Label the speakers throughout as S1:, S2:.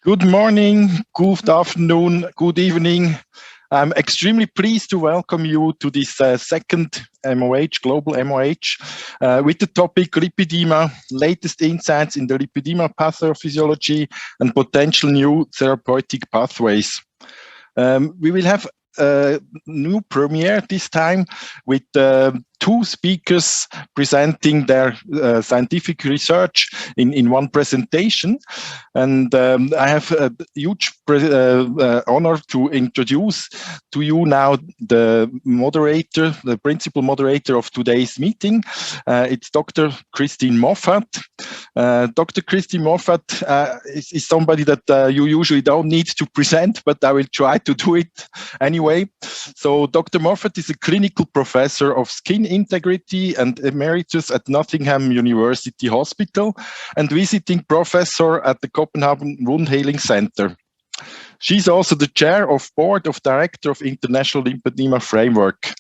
S1: Good morning, good afternoon, good evening. I'm extremely pleased to welcome you to this second MOH, Global MOH, with the topic lipedema, latest insights in the lipedema pathophysiology and potential new therapeutic pathways. We will have a new premiere this time with two speakers presenting their scientific research in one presentation. And I have a huge honor to introduce to you now the moderator, the principal moderator of today's meeting. It's Dr. Christine Moffatt. Dr. Christine Moffatt is somebody that you usually don't need to present, but I will try to do it anyway. So Dr. Moffatt is a clinical professor of skin integrity and emeritus at Nottingham University Hospital and visiting professor at the Copenhagen Wound Healing Center. She's also the chair of board of director of International Lymphedema Framework.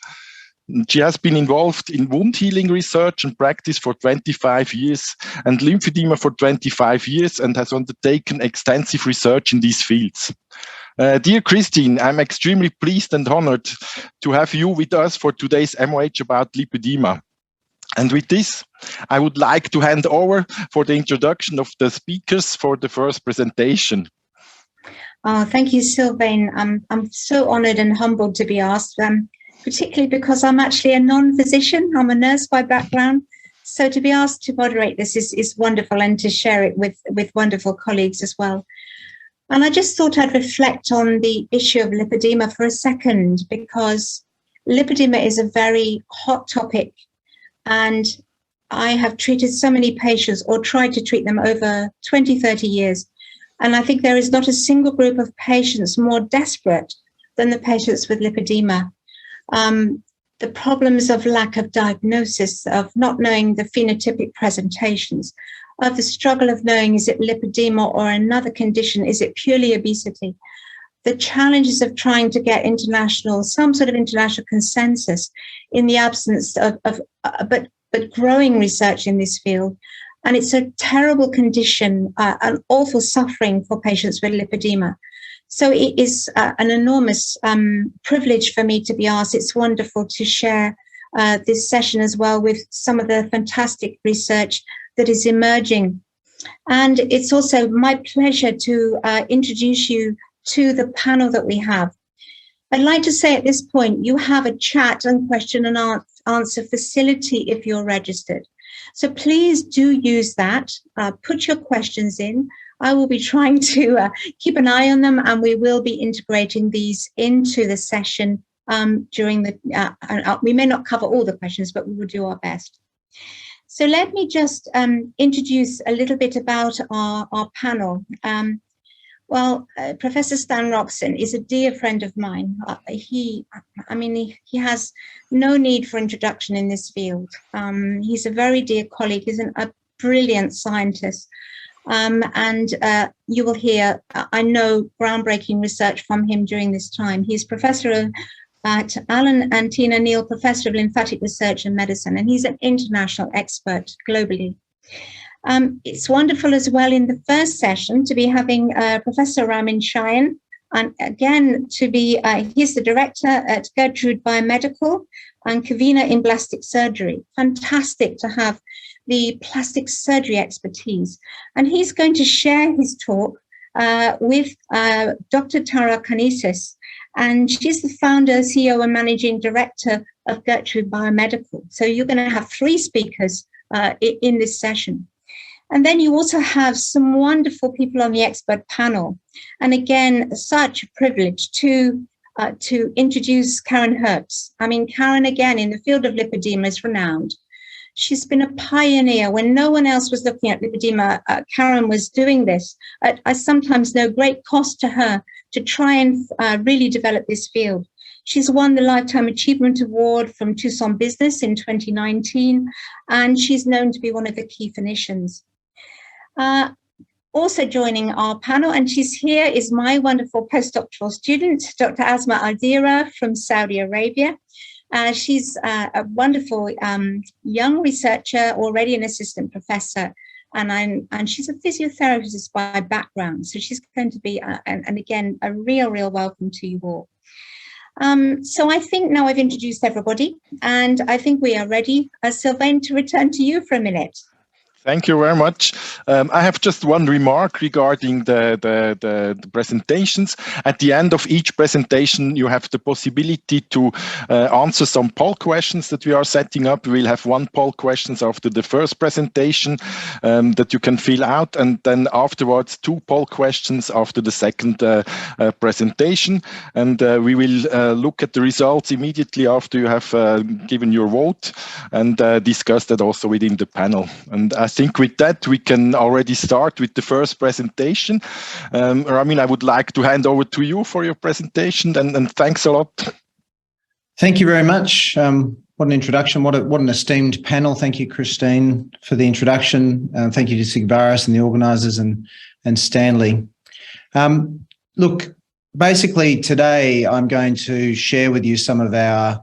S1: She has been involved in wound healing research and practice for 25 years and lymphedema for 25 years and has undertaken extensive research in these fields. Dear Christine, I'm extremely pleased and honored to have you with us for today's MOH about lipedema. And with this, I would like to hand over for the introduction of the speakers for the first presentation.
S2: Thank you, Sylvain. I'm so honored and humbled to be asked, particularly because I'm actually a non-physician. I'm a nurse by background. So to be asked to moderate this is wonderful, and to share it with wonderful colleagues as well. And I just thought I'd reflect on the issue of lipedema for a second, because lipedema is a very hot topic. And I have treated so many patients, or tried to treat them, over 20, 30 years. And I think there is not a single group of patients more desperate than the patients with lipedema. The problems of lack of diagnosis, of not knowing the phenotypic presentations, of the struggle of knowing, is it lipedema or another condition? Is it purely obesity? The challenges of trying to get some sort of international consensus in the absence of but growing research in this field. And it's a terrible condition, an awful suffering for patients with lipedema. So it is an enormous privilege for me to be asked. It's wonderful to share this session as well with some of the fantastic research that is emerging. And it's also my pleasure to introduce you to the panel that we have. I'd like to say at this point, you have a chat and question and answer facility if you're registered. So please do use that, put your questions in. I will be trying to keep an eye on them, and we will be integrating these into the session during the, we may not cover all the questions, but we will do our best. So let me just introduce a little bit about our panel. Professor Stan Rockson is a dear friend of mine. He has no need for introduction in this field. He's a very dear colleague. He's a brilliant scientist. And you will hear, I know, groundbreaking research from him during this time. He's professor at Alan and Tina Neal Professor of Lymphatic Research and Medicine, and he's an international expert globally. It's wonderful as well in the first session to be having Professor Ramin Shayan, and again to be, he's the director at Gertrude Biomedical and Kavina in plastic surgery. Fantastic to have the plastic surgery expertise. And he's going to share his talk with Dr. Tara Karnezis, and she's the founder, CEO, and managing director of Gertrude Biomedical. So you're going to have three speakers in this session. And then you also have some wonderful people on the expert panel. And again, such a privilege to introduce Karen Herbst. I mean, Karen, again, in the field of lipedema is renowned. She's been a pioneer. When no one else was looking at lipedema, Karen was doing this at, I sometimes know, great cost to her to try and really develop this field. She's won the Lifetime Achievement Award from Tucson Business in 2019, and she's known to be one of the key clinicians. Also joining our panel, and she's here, is my wonderful postdoctoral student, Dr. Asma Aldira from Saudi Arabia. She's a wonderful young researcher, already an assistant professor, and she's a physiotherapist by background. So she's going to be, and again, a real welcome to you all. So I think now I've introduced everybody, and I think we are ready, Sylvain, to return to you for a minute.
S1: Thank you very much. I have just one remark regarding the presentations. At the end of each presentation, you have the possibility to answer some poll questions that we are setting up. We'll have one poll questions after the first presentation that you can fill out, and then afterwards 2 poll questions after the second presentation. And we will look at the results immediately after you have given your vote, and discuss that also within the panel. And I think with that, we can already start with the first presentation. Ramin, I would like to hand over to you for your presentation, and thanks a lot.
S3: Thank you very much. What an introduction. What an esteemed panel. Thank you, Christine, for the introduction. Thank you to Sigvaris and the organisers and Stanley. Look, basically today I'm going to share with you some of our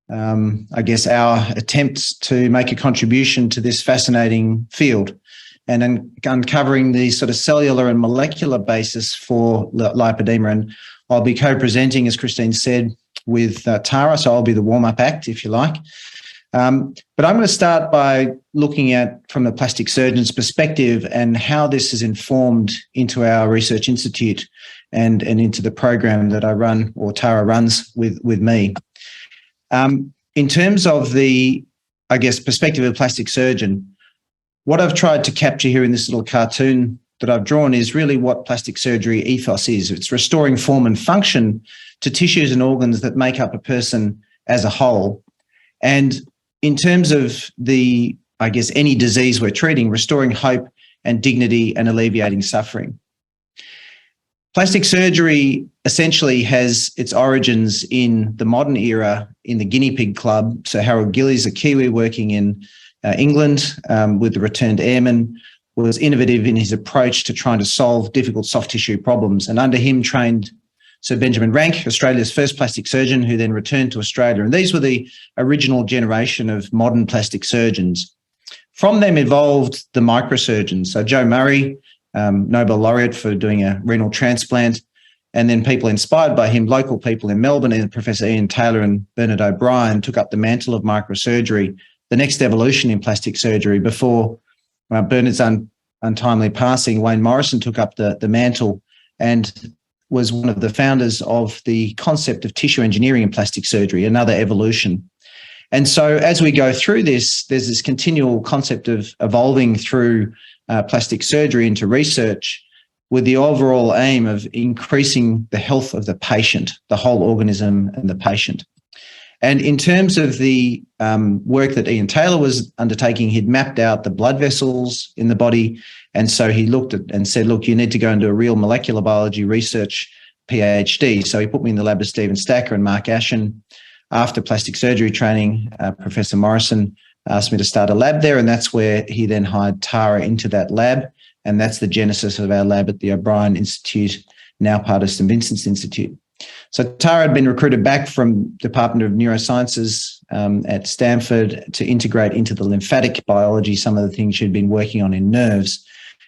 S3: our attempts to make a contribution to this fascinating field and uncovering the sort of cellular and molecular basis for lipoedema. And I'll be co-presenting, as Christine said, with Tara, so I'll be the warm-up act, if you like. But I'm going to start by looking at, from the plastic surgeon's perspective, and how this is informed into our research institute and into the program that I run, or Tara runs with me. In terms of the, perspective of a plastic surgeon, what I've tried to capture here in this little cartoon that I've drawn is really what plastic surgery ethos is. It's restoring form and function to tissues and organs that make up a person as a whole. And in terms of the, any disease we're treating, restoring hope and dignity and alleviating suffering. Plastic surgery essentially has its origins in the modern era in the Guinea Pig Club. So Harold Gillies, a Kiwi working in England with the returned airmen, was innovative in his approach to trying to solve difficult soft tissue problems. And under him trained Sir Benjamin Rank, Australia's first plastic surgeon, who then returned to Australia. And these were the original generation of modern plastic surgeons. From them evolved the microsurgeons. So Joe Murray, Nobel laureate for doing a renal transplant, and then people inspired by him, local people in Melbourne, and Professor Ian Taylor and Bernard O'Brien took up the mantle of microsurgery, the next evolution in plastic surgery. Before Bernard's untimely passing, Wayne Morrison took up the mantle and was one of the founders of the concept of tissue engineering in plastic surgery, another evolution. And so as we go through this, there's this continual concept of evolving through plastic surgery into research with the overall aim of increasing the health of the patient, the whole organism and the patient. And in terms of the work that Ian Taylor was undertaking, he'd mapped out the blood vessels in the body. And so he looked at and said, look, you need to go into a real molecular biology research PhD. So he put me in the lab with Stephen Stacker and Mark Ashen. After plastic surgery training, Professor Morrison asked me to start a lab there, and that's where he then hired Tara into that lab, and that's the genesis of our lab at the O'Brien Institute, now part of St Vincent's Institute. So Tara had been recruited back from Department of Neurosciences at Stanford to integrate into the lymphatic biology some of the things she'd been working on in nerves,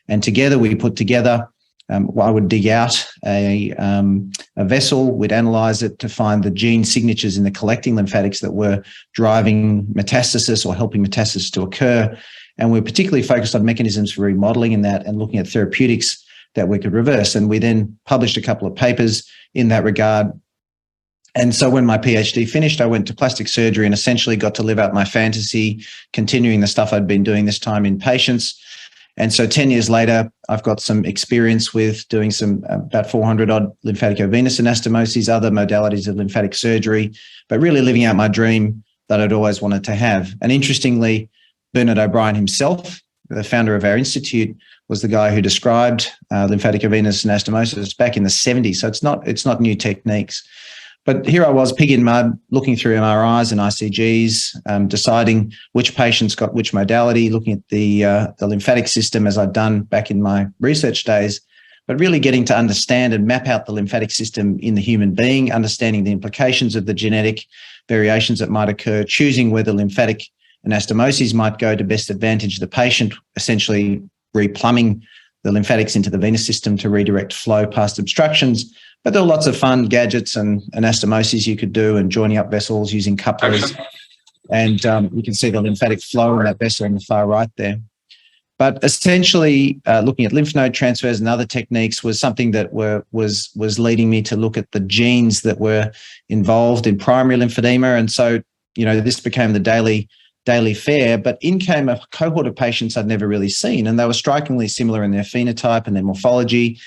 S3: and together we put together I would dig out a vessel, we'd analyse it to find the gene signatures in the collecting lymphatics that were driving metastasis or helping metastasis to occur. And we're particularly focused on mechanisms for remodelling in that and looking at therapeutics that we could reverse. And we then published a couple of papers in that regard. And so when my PhD finished, I went to plastic surgery and essentially got to live out my fantasy, continuing the stuff I'd been doing this time in patients. And so 10 years later, I've got some experience with doing some about 400 odd lymphaticovenous anastomoses, other modalities of lymphatic surgery, but really living out my dream that I'd always wanted to have. And interestingly, Bernard O'Brien himself, the founder of our institute, was the guy who described lymphaticovenous anastomosis back in the 70s. So it's not new techniques. But here I was, pig in mud, looking through MRIs and ICGs, deciding which patients got which modality, looking at the lymphatic system as I'd done back in my research days, but really getting to understand and map out the lymphatic system in the human being, understanding the implications of the genetic variations that might occur, choosing whether lymphatic anastomoses might go to best advantage the patient, essentially replumbing the lymphatics into the venous system to redirect flow past obstructions. But there were lots of fun gadgets and anastomoses you could do, and joining up vessels using couplers. And you can see the lymphatic flow in that vessel on the far right there. But essentially, looking at lymph node transfers and other techniques was something that was leading me to look at the genes that were involved in primary lymphedema. And so, this became the daily fare. But in came a cohort of patients I'd never really seen, and they were strikingly similar in their phenotype and their morphology.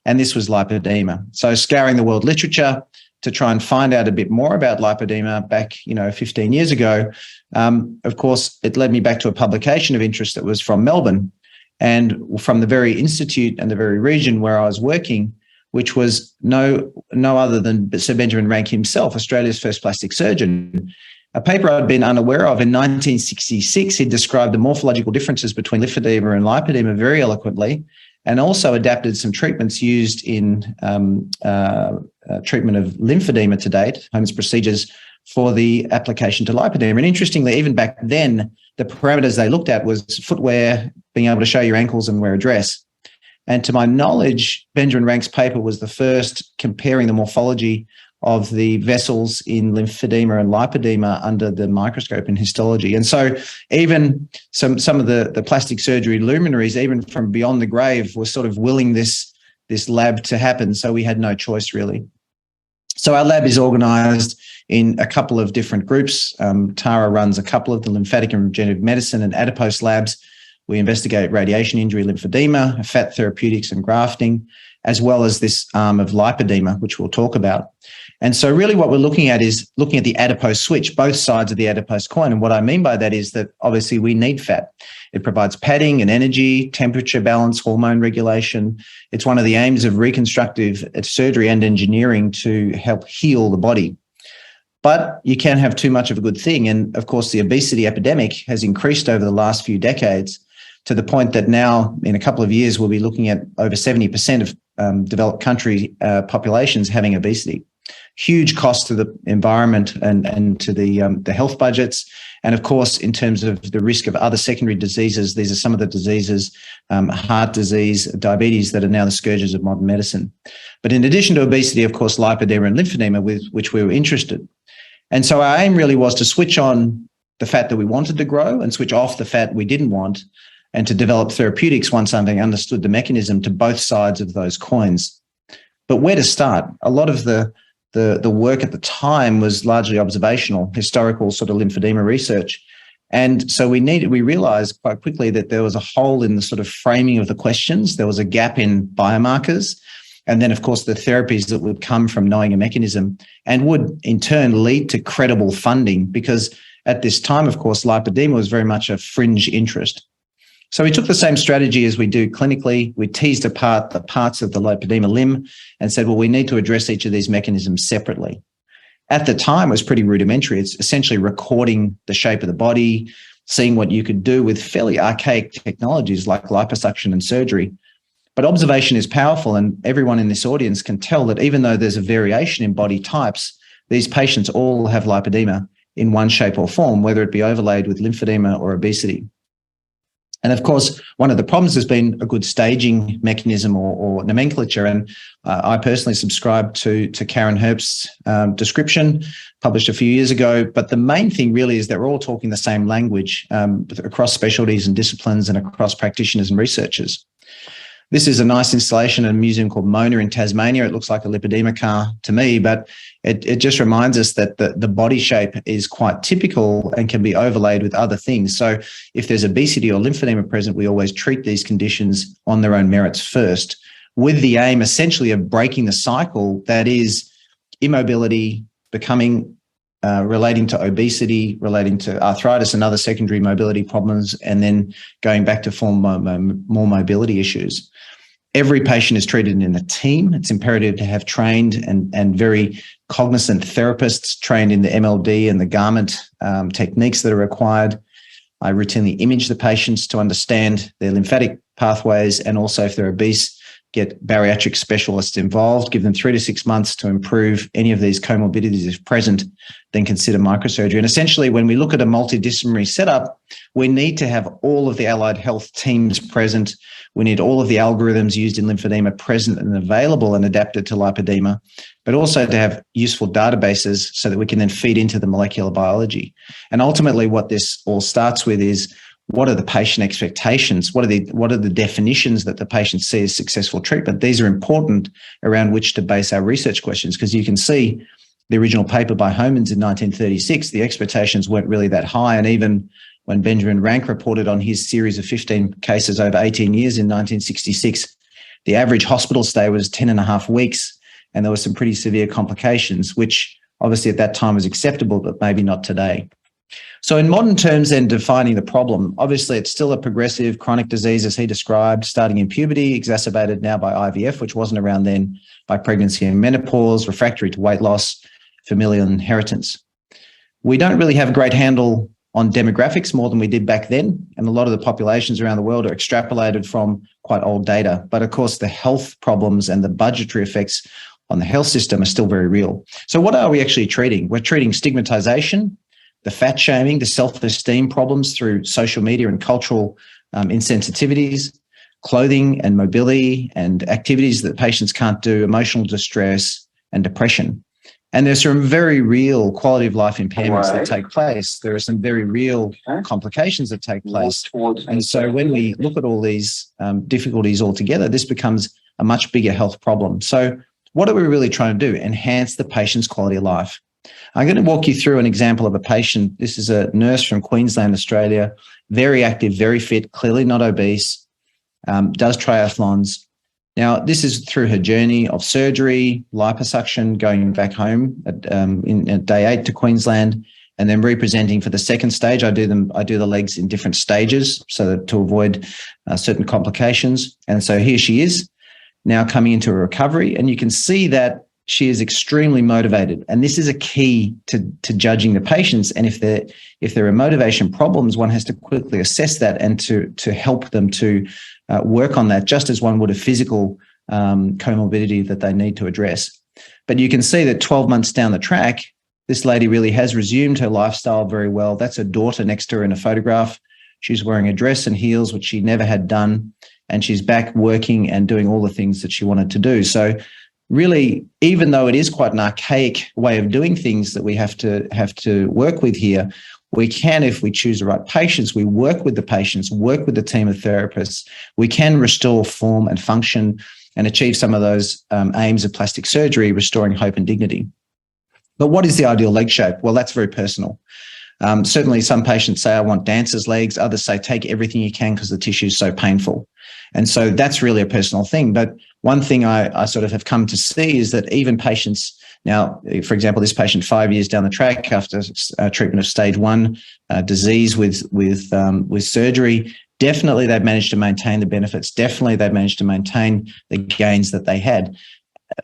S3: And this was lipedema. So scouring the world literature to try and find out a bit more about lipedema back, 15 years ago, of course, it led me back to a publication of interest that was from Melbourne and from the very institute and the very region where I was working, which was no other than Sir Benjamin Rank himself, Australia's first plastic surgeon. A paper I'd been unaware of in 1966, he described the morphological differences between lymphedema and lipedema very eloquently, and also adapted some treatments used in treatment of lymphedema to date, Holmes procedures, for the application to lipedema. And interestingly, even back then, the parameters they looked at was footwear, being able to show your ankles and wear a dress. And to my knowledge, Benjamin Rank's paper was the first comparing the morphology of the vessels in lymphedema and lipedema under the microscope in histology. And so even some of the plastic surgery luminaries, even from beyond the grave, were sort of willing this lab to happen. So we had no choice, really. So our lab is organised in a couple of different groups. Tara runs a couple of the lymphatic and regenerative medicine and adipose labs. We investigate radiation injury, lymphedema, fat therapeutics and grafting, as well as this arm of lipedema, which we'll talk about. And so really what we're looking at is looking at the adipose switch, both sides of the adipose coin. And what I mean by that is that obviously we need fat. It provides padding and energy, temperature balance, hormone regulation. It's one of the aims of reconstructive surgery and engineering to help heal the body. But you can have too much of a good thing. And of course, the obesity epidemic has increased over the last few decades to the point that now in a couple of years, we'll be looking at over 70% of developed country populations having obesity. Huge cost to the environment and to the health budgets. And of course, in terms of the risk of other secondary diseases, these are some of the diseases, heart disease, diabetes, that are now the scourges of modern medicine. But in addition to obesity, of course, lipedema and lymphedema, with which we were interested. And so our aim really was to switch on the fat that we wanted to grow and switch off the fat we didn't want, and to develop therapeutics once something understood the mechanism to both sides of those coins. But where to start? A lot of the work at the time was largely observational, historical sort of lymphedema research. And so we realized quite quickly that there was a hole in the sort of framing of the questions. There was a gap in biomarkers. And then, of course, the therapies that would come from knowing a mechanism and would in turn lead to credible funding, because at this time, of course, lipedema was very much a fringe interest. So we took the same strategy as we do clinically. We teased apart the parts of the lipedema limb and said, well, we need to address each of these mechanisms separately. At the time, it was pretty rudimentary. It's essentially recording the shape of the body, seeing what you could do with fairly archaic technologies like liposuction and surgery. But observation is powerful, and everyone in this audience can tell that even though there's a variation in body types, these patients all have lipedema in one shape or form, whether it be overlaid with lymphedema or obesity. And of course, one of the problems has been a good staging mechanism or nomenclature. And I personally subscribe to Karen Herbst's description, published a few years ago. But the main thing really is that we're all talking the same language across specialties and disciplines and across practitioners and researchers. This is a nice installation in a museum called Mona in Tasmania. It looks like a lipedema car to me, but it just reminds us that the body shape is quite typical and can be overlaid with other things. So if there's obesity or lymphedema present, we always treat these conditions on their own merits first, with the aim essentially of breaking the cycle that is immobility becoming relating to obesity, relating to arthritis and other secondary mobility problems, and then going back to more mobility issues. Every patient is treated in a team. It's imperative to have trained and very cognizant therapists trained in the MLD and the garment techniques that are required. I routinely image the patients to understand their lymphatic pathways, and also if they're obese, get bariatric specialists involved, give them 3 to 6 months to improve any of these comorbidities if present, then consider microsurgery. And essentially, when we look at a multidisciplinary setup, we need to have all of the allied health teams present. We need all of the algorithms used in lymphedema present and available and adapted to lipedema, but also to have useful databases so that we can then feed into the molecular biology. And ultimately, what this all starts with is, what are the patient expectations? What are the definitions that the patient see as successful treatment? These are important around which to base our research questions, because you can see the original paper by Homans in 1936, the expectations weren't really that high. And even when Benjamin Rank reported on his series of 15 cases over 18 years in 1966, the average hospital stay was 10 and a half weeks, and there were some pretty severe complications, which obviously at that time was acceptable, but maybe not today. So in modern terms, then, defining the problem, obviously it's still a progressive chronic disease, as he described, starting in puberty, exacerbated now by IVF, which wasn't around then, by pregnancy and menopause, refractory to weight loss, familial inheritance. We don't really have a great handle on demographics more than we did back then, and a lot of the populations around the world are extrapolated from quite old data. But of course, the health problems and the budgetary effects on the health system are still very real. So what are we actually treating? We're treating stigmatization, the fat shaming, the self-esteem problems through social media and cultural insensitivities, clothing and mobility and activities that patients can't do, emotional distress and depression. And there's some very real quality of life impairments that take place. There are some very real complications that take place. And so when we look at all these difficulties altogether, this becomes a much bigger health problem. So what are we really trying to do? Enhance the patient's quality of life. I'm going to walk you through an example of a patient. This is a nurse from Queensland, Australia, very active, very fit, clearly not obese, does triathlons. Now, this is through her journey of surgery, liposuction, going back home at day 8 to Queensland, and then representing for the second stage. I do the legs in different stages so that to avoid certain complications. And so here she is now coming into a recovery, and you can see that she is extremely motivated. And this is a key to judging the patients. And if there are motivation problems, one has to quickly assess that and to help them to work on that, just as one would a physical comorbidity that they need to address. But you can see that 12 months down the track, this lady really has resumed her lifestyle very well. That's her daughter next to her in a photograph. She's wearing a dress and heels, which she never had done. And she's back working and doing all the things that she wanted to do. So really, even though it is quite an archaic way of doing things that we have to work with here, we can, if we choose the right patients, we work with the patients, work with the team of therapists, we can restore form and function and achieve some of those aims of plastic surgery, restoring hope and dignity. But what is the ideal leg shape? Well, that's very personal. Certainly some patients say, I want dancer's legs. Others say, take everything you can because the tissue is so painful. And so that's really a personal thing. But one thing I sort of have come to see is that even patients now, for example, this patient 5 years down the track after treatment of stage 1 disease with surgery, definitely they've managed to maintain the benefits. Definitely they've managed to maintain the gains that they had.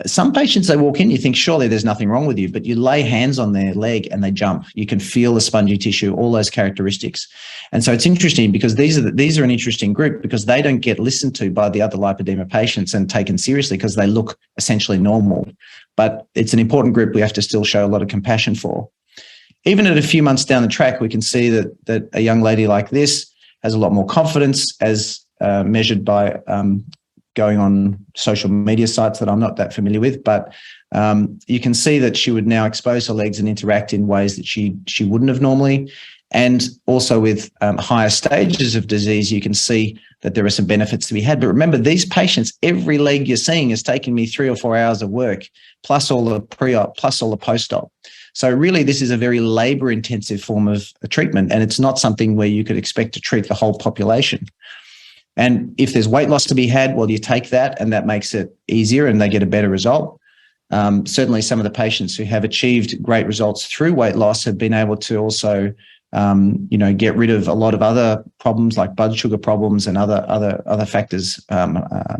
S3: Some patients, they walk in, you think, surely there's nothing wrong with you, but you lay hands on their leg and they jump. You can feel the spongy tissue, all those characteristics. And so it's interesting because these are an interesting group because they don't get listened to by the other lipedema patients and taken seriously because they look essentially normal. But it's an important group we have to still show a lot of compassion for. Even at a few months down the track, we can see that a young lady like this has a lot more confidence as measured by going on social media sites that I'm not that familiar with, but you can see that she would now expose her legs and interact in ways that she wouldn't have normally. And also with higher stages of disease, you can see that there are some benefits to be had. But remember, these patients, every leg you're seeing has taken me 3 or 4 hours of work, plus all the pre-op, plus all the post-op. So really, this is a very labor-intensive form of treatment, and it's not something where you could expect to treat the whole population. And if there's weight loss to be had, well, you take that and that makes it easier and they get a better result. Certainly some of the patients who have achieved great results through weight loss have been able to also, get rid of a lot of other problems like blood sugar problems and other factors,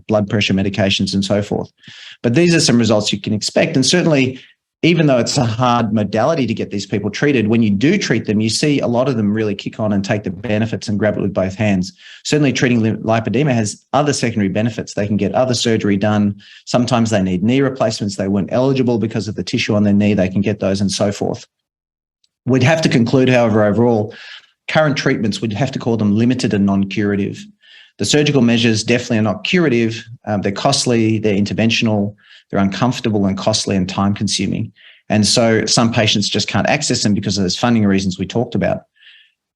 S3: blood pressure medications and so forth. But these are some results you can expect. And certainly even though it's a hard modality to get these people treated, when you do treat them, you see a lot of them really kick on and take the benefits and grab it with both hands. Certainly treating lipedema has other secondary benefits. They can get other surgery done. Sometimes they need knee replacements. They weren't eligible because of the tissue on their knee. They can get those and so forth. We'd have to conclude, however, overall, current treatments, we'd have to call them limited and non-curative. The surgical measures definitely are not curative. They're costly, they're interventional, they're uncomfortable and costly and time-consuming. And so some patients just can't access them because of those funding reasons we talked about,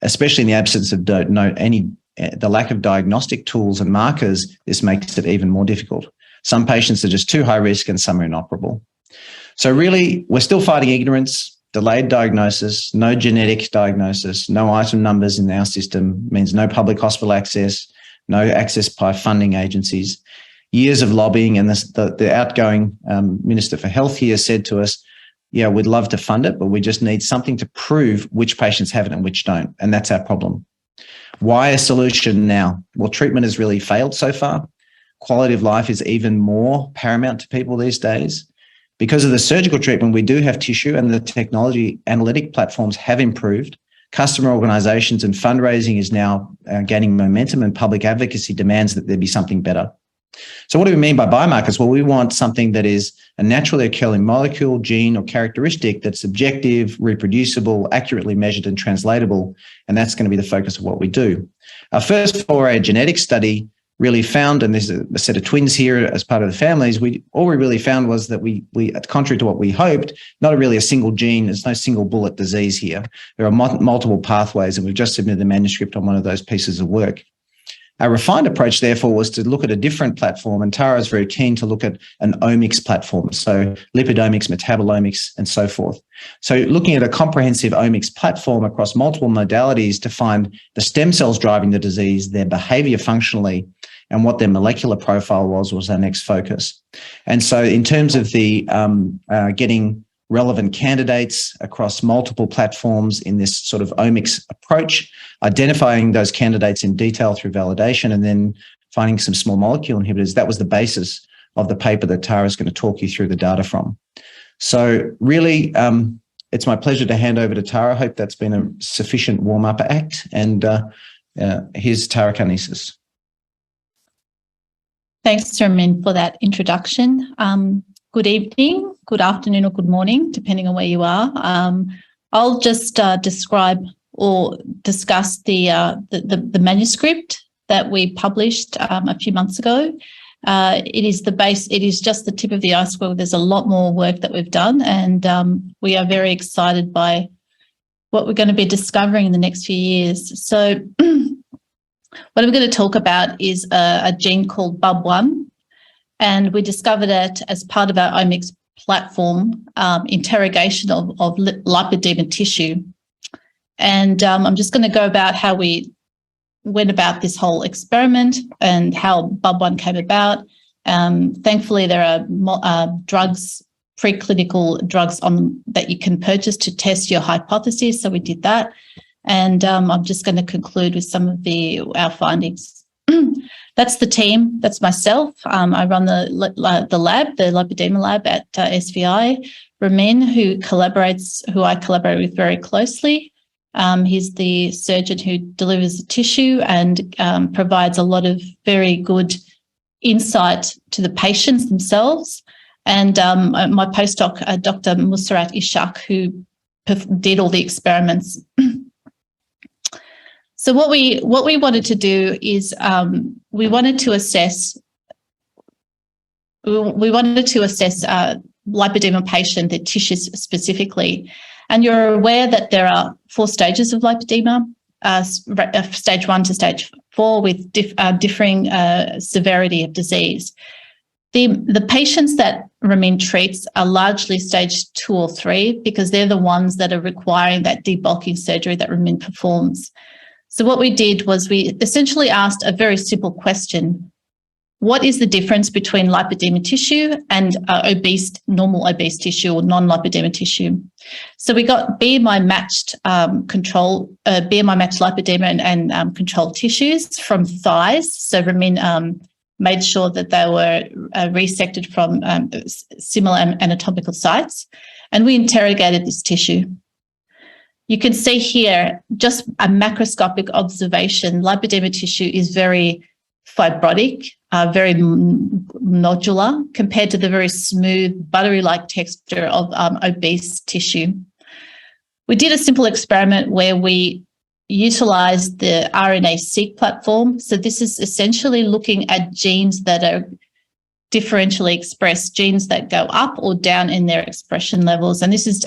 S3: especially in the absence of the lack of diagnostic tools and markers. This makes it even more difficult. Some patients are just too high risk and some are inoperable. So really, we're still fighting ignorance. Delayed diagnosis, no genetic diagnosis, no item numbers in our system means no public hospital access, no access by funding agencies. Years of lobbying, and the outgoing Minister for Health here said to us, yeah, we'd love to fund it, but we just need something to prove which patients have it and which don't, and that's our problem. Why a solution now? Well, treatment has really failed so far. Quality of life is even more paramount to people these days. Because of the surgical treatment, we do have tissue, and the technology analytic platforms have improved. Customer organisations and fundraising is now gaining momentum, and public advocacy demands that there be something better. So what do we mean by biomarkers? Well, we want something that is a naturally occurring molecule, gene, or characteristic that's objective, reproducible, accurately measured and translatable, and that's going to be the focus of what we do. Our first foray genetic study really found, and there's a set of twins here as part of the families, all we really found was that we contrary to what we hoped, not really a single gene, there's no single bullet disease here. There are multiple pathways, and we've just submitted the manuscript on one of those pieces of work. Our refined approach, therefore, was to look at a different platform, and Tara is very keen to look at an omics platform, so lipidomics, metabolomics, and so forth. So looking at a comprehensive omics platform across multiple modalities to find the stem cells driving the disease, their behaviour functionally, and what their molecular profile was our next focus. And so in terms of the getting relevant candidates across multiple platforms in this sort of omics approach, identifying those candidates in detail through validation, and then finding some small molecule inhibitors, that was the basis of the paper that Tara is going to talk you through the data from. So really, it's my pleasure to hand over to Tara. I hope that's been a sufficient warm-up act. And here's Tara Karnezis.
S4: Thanks, Ramin, for that introduction. Good evening, good afternoon, or good morning, depending on where you are. I'll just describe or discuss the manuscript that we published a few months ago. It is just the tip of the iceberg. There's a lot more work that we've done, and we are very excited by what we're going to be discovering in the next few years. So what I'm going to talk about is a gene called BUB1, and we discovered it as part of our omics platform, interrogation of lipedema tissue. And I'm just going to go about how we went about this whole experiment and how BUB1 came about. Thankfully, there are drugs, preclinical drugs that you can purchase to test your hypothesis. So we did that. And I'm just going to conclude with some of our findings. That's the team. That's myself. I run the lab, the lipedema lab at SVI. Ramin, who I collaborate with very closely. He's the surgeon who delivers the tissue and provides a lot of very good insight to the patients themselves. And my postdoc, Dr. Mussarat Ishak, who did all the experiments. So what we wanted to do is we wanted to assess lipedema patient, their tissues specifically. And you're aware that there are 4 stages of lipedema, stage 1 to stage 4, with differing severity of disease. The patients that Ramin treats are largely stage 2 or 3 because they're the ones that are requiring that debulking surgery that Ramin performs. So what we did was we essentially asked a very simple question. What is the difference between lipedema tissue and normal obese tissue or non-lipedema tissue? So we got BMI matched BMI matched lipedema and controlled tissues from thighs. So Ramin made sure that they were resected from similar anatomical sites. and we interrogated this tissue. You can see here just a macroscopic observation. Lipedema tissue is very fibrotic, very nodular compared to the very smooth, buttery-like texture of obese tissue. We did a simple experiment where we utilised the RNA-seq platform. So this is essentially looking at genes that are differentially expressed, genes that go up or down in their expression levels. And this is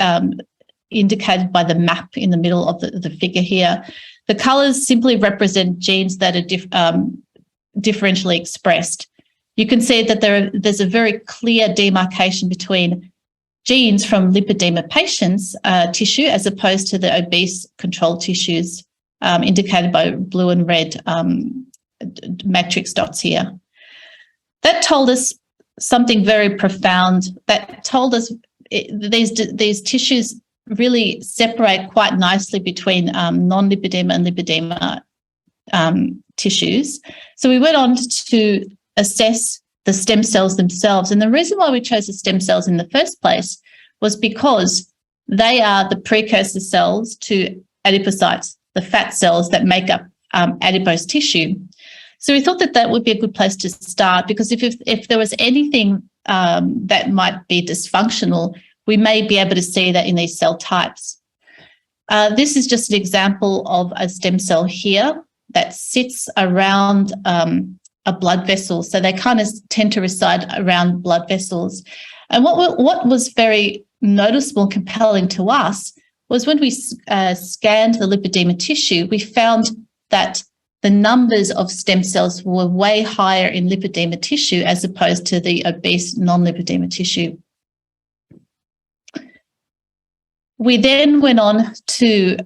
S4: indicated by the map in the middle of the figure here. The colours simply represent genes that are differentially expressed. You can see that there's a very clear demarcation between genes from lipedema patients' tissue as opposed to the obese control tissues indicated by blue and red matrix dots here. That told us something very profound. That told us these tissues really separate quite nicely between non-lipedema and lipedema tissues. So we went on to assess the stem cells themselves. And the reason why we chose the stem cells in the first place was because they are the precursor cells to adipocytes, the fat cells that make up adipose tissue. So we thought that that would be a good place to start, because if there was anything that might be dysfunctional, we may be able to see that in these cell types. This is just an example of a stem cell here that sits around a blood vessel. So they kind of tend to reside around blood vessels. And what was very noticeable and compelling to us was when we scanned the lipedema tissue, we found that the numbers of stem cells were way higher in lipedema tissue as opposed to the obese non-lipedema tissue. We then went on to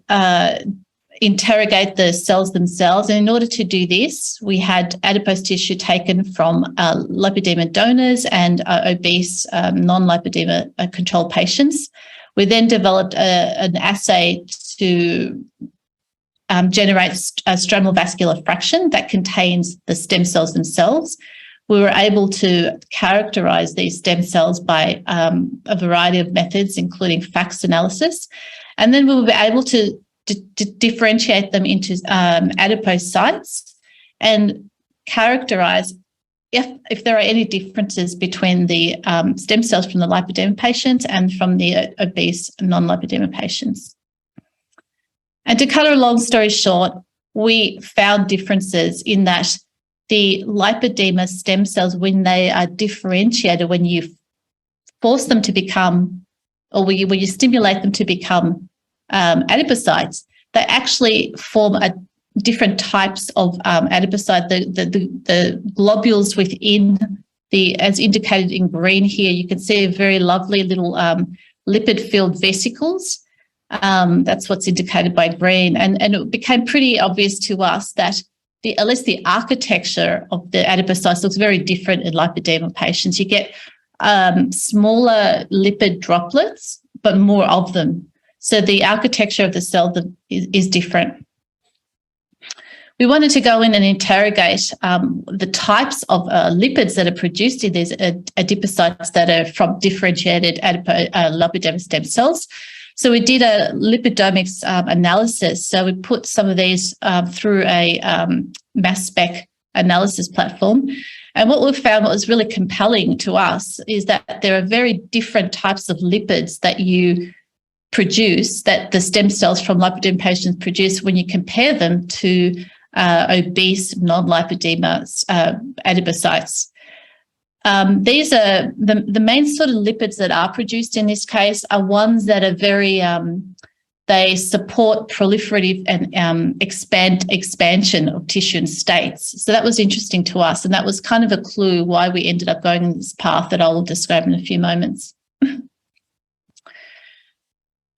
S4: interrogate the cells themselves. And in order to do this, we had adipose tissue taken from lipedema donors and obese non-lipedema control patients. We then developed an assay to generate a stromal vascular fraction that contains the stem cells themselves. We were able to characterise these stem cells by a variety of methods, including FACS analysis. And then we were able to differentiate them into adipocytes and characterise if there are any differences between the stem cells from the lipedema patients and from the obese non-lipedema patients. And to cut a long story short, we found differences in that the lipedema stem cells, when they are differentiated, when you force them to become, or when you stimulate them to become adipocytes, they actually form different types of adipocyte. The globules within as indicated in green here, you can see very lovely little lipid-filled vesicles. That's what's indicated by green. And it became pretty obvious to us that at least the architecture of the adipocytes looks very different in lipedema patients. You get smaller lipid droplets, but more of them. So the architecture of the cell is different. We wanted to go in and interrogate the types of lipids that are produced in these adipocytes that are from differentiated lipedema stem cells. So we did a lipidomics analysis. So we put some of these through a mass spec analysis platform. And what we found, what was really compelling to us, is that there are very different types of lipids that you produce, that the stem cells from lipedema patients produce when you compare them to obese non-lipedema adipocytes. These are the main sort of lipids that are produced in this case are ones that are very, they support proliferative and expansion of tissue and states. So that was interesting to us, and that was kind of a clue why we ended up going in this path that I will describe in a few moments.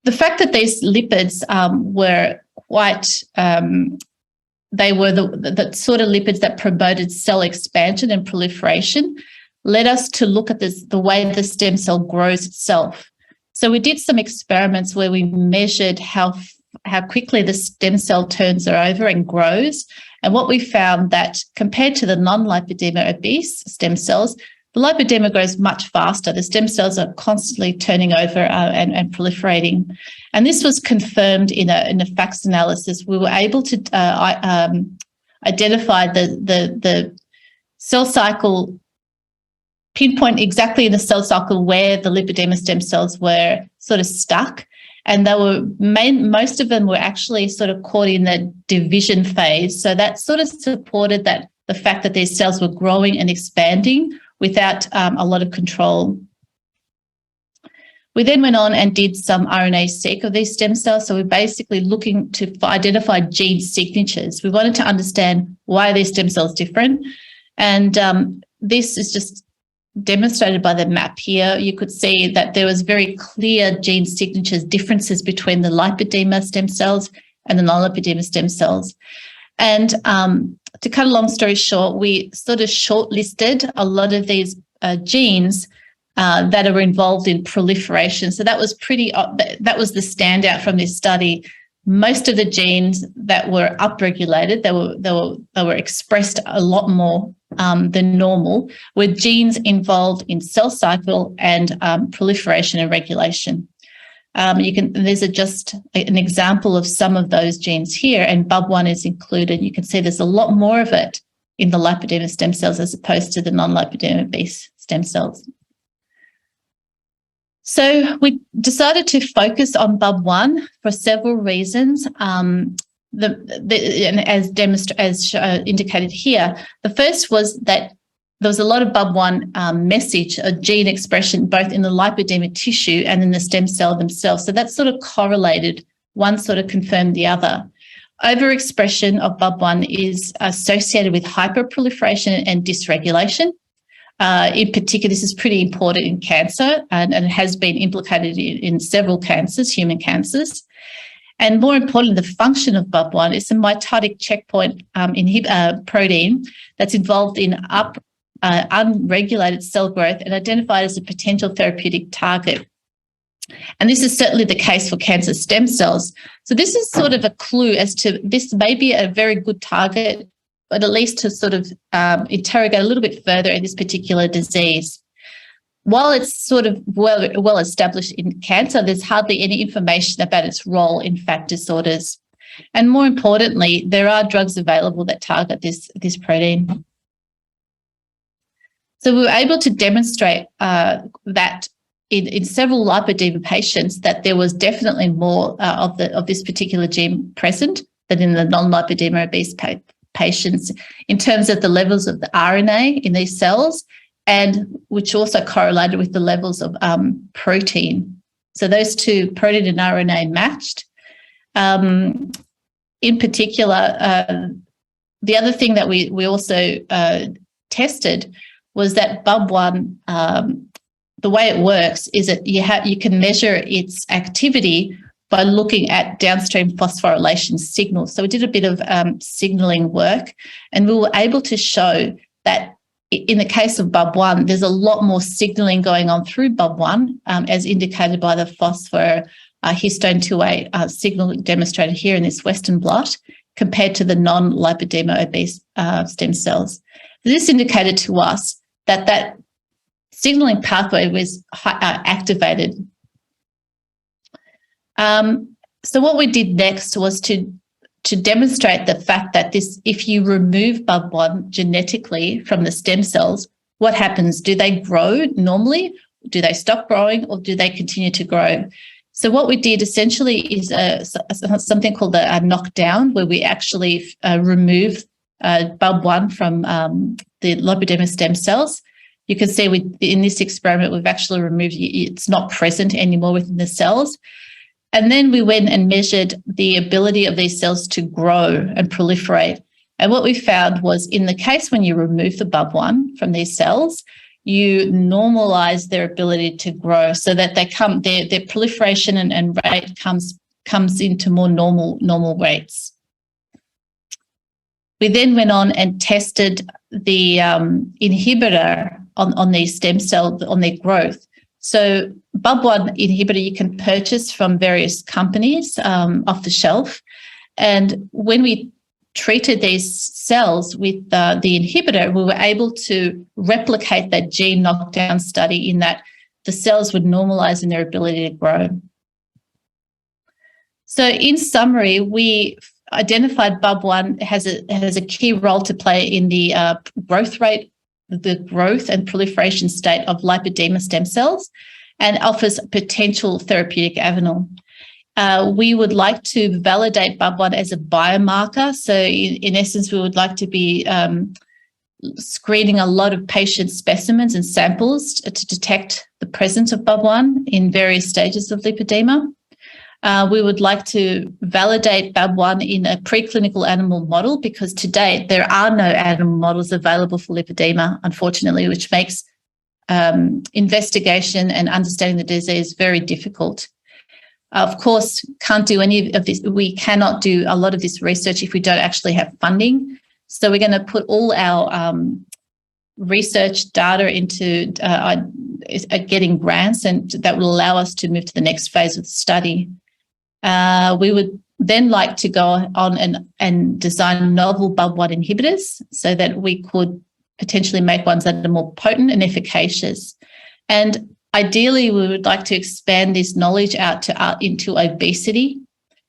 S4: The fact that these lipids were quite, they were the sort of lipids that promoted cell expansion and proliferation led us to look at the way the stem cell grows itself. So we did some experiments where we measured how quickly the stem cell turns over and grows. And what we found that compared to the non-lipedema obese stem cells, the lipedema grows much faster. The stem cells are constantly turning over and proliferating. And this was confirmed in a FACS analysis. We were able to identify the cell cycle, pinpoint exactly in the cell cycle where the lipedema stem cells were sort of stuck. And they were most of them were actually sort of caught in the division phase. So that sort of supported that the fact that these cells were growing and expanding without a lot of control. We then went on and did some RNA-seq of these stem cells. So we're basically looking to identify gene signatures. We wanted to understand why are these stem cells different. And this is just demonstrated by the map here. You could see that there was very clear gene signatures, differences between the lipedema stem cells and the non-lipedema stem cells. And to cut a long story short, we sort of shortlisted a lot of these genes that are involved in proliferation. So that was that was the standout from this study. Most of the genes that were upregulated, they were expressed a lot more than normal, were genes involved in cell cycle and proliferation and regulation. These are just an example of some of those genes here, and BUB1 is included. You can see there's a lot more of it in the lipedema stem cells as opposed to the non-lipedema base stem cells. So we decided to focus on BUB1 for several reasons. And as indicated here, the first was that there was a lot of BUB1 message, a gene expression, both in the lipedema tissue and in the stem cell themselves. So that sort of correlated, one sort of confirmed the other. Overexpression of BUB1 is associated with hyperproliferation and dysregulation. In particular, this is pretty important in cancer and has been implicated in several cancers, human cancers. And more importantly, the function of BUB1 is a mitotic checkpoint protein that's involved in unregulated cell growth and identified as a potential therapeutic target. And this is certainly the case for cancer stem cells. So this is sort of a clue as to this may be a very good target, but at least to sort of interrogate a little bit further in this particular disease. While it's sort of well established in cancer, there's hardly any information about its role in fat disorders. And more importantly, there are drugs available that target this protein. So we were able to demonstrate that in several lipedema patients that there was definitely more of this particular gene present than in the non-lipedema obese patients in terms of the levels of the RNA in these cells, and which also correlated with the levels of protein. So those two, protein and RNA, matched. In particular, the other thing that we also tested was that BUB1, the way it works is that you can measure its activity by looking at downstream phosphorylation signals. So we did a bit of signaling work, and we were able to show that in the case of BUB1, there's a lot more signaling going on through BUB1, as indicated by the histone 2A signal demonstrated here in this Western blot, compared to the non-lipedema obese stem cells. This indicated to us that signaling pathway was activated. So what we did next was to demonstrate the fact that if you remove BUB1 genetically from the stem cells, what happens? Do they grow normally? Do they stop growing, or do they continue to grow? So what we did essentially is something called a knockdown, where we actually remove BUB1 from the lipedema stem cells. You can see in this experiment, we've actually removed it's not present anymore within the cells. And then we went and measured the ability of these cells to grow and proliferate. And what we found was, in the case when you remove the BUB1 from these cells, you normalize their ability to grow so that their proliferation and rate comes into more normal rates. We then went on and tested the inhibitor on these stem cells, on their growth. So BUB1 inhibitor you can purchase from various companies off the shelf. And when we treated these cells with the inhibitor, we were able to replicate that gene knockdown study in that the cells would normalize in their ability to grow. So in summary, we identified BUB1 has a key role to play in the growth rate, the growth and proliferation state of lipedema stem cells, and offers potential therapeutic avenue. We would like to validate BUB1 as a biomarker. So in essence, we would like to be screening a lot of patient specimens and samples to detect the presence of BUB1 in various stages of lipedema. We would like to validate BUB1 in a preclinical animal model, because to date there are no animal models available for lipedema, unfortunately, which makes investigation and understanding the disease very difficult. Of course, can't do any of this. We cannot do a lot of this research if we don't actually have funding. So we're going to put all our research data into getting grants, and that will allow us to move to the next phase of the study. We would then like to go on and design novel BUB1 inhibitors so that we could potentially make ones that are more potent and efficacious. And ideally, we would like to expand this knowledge out into obesity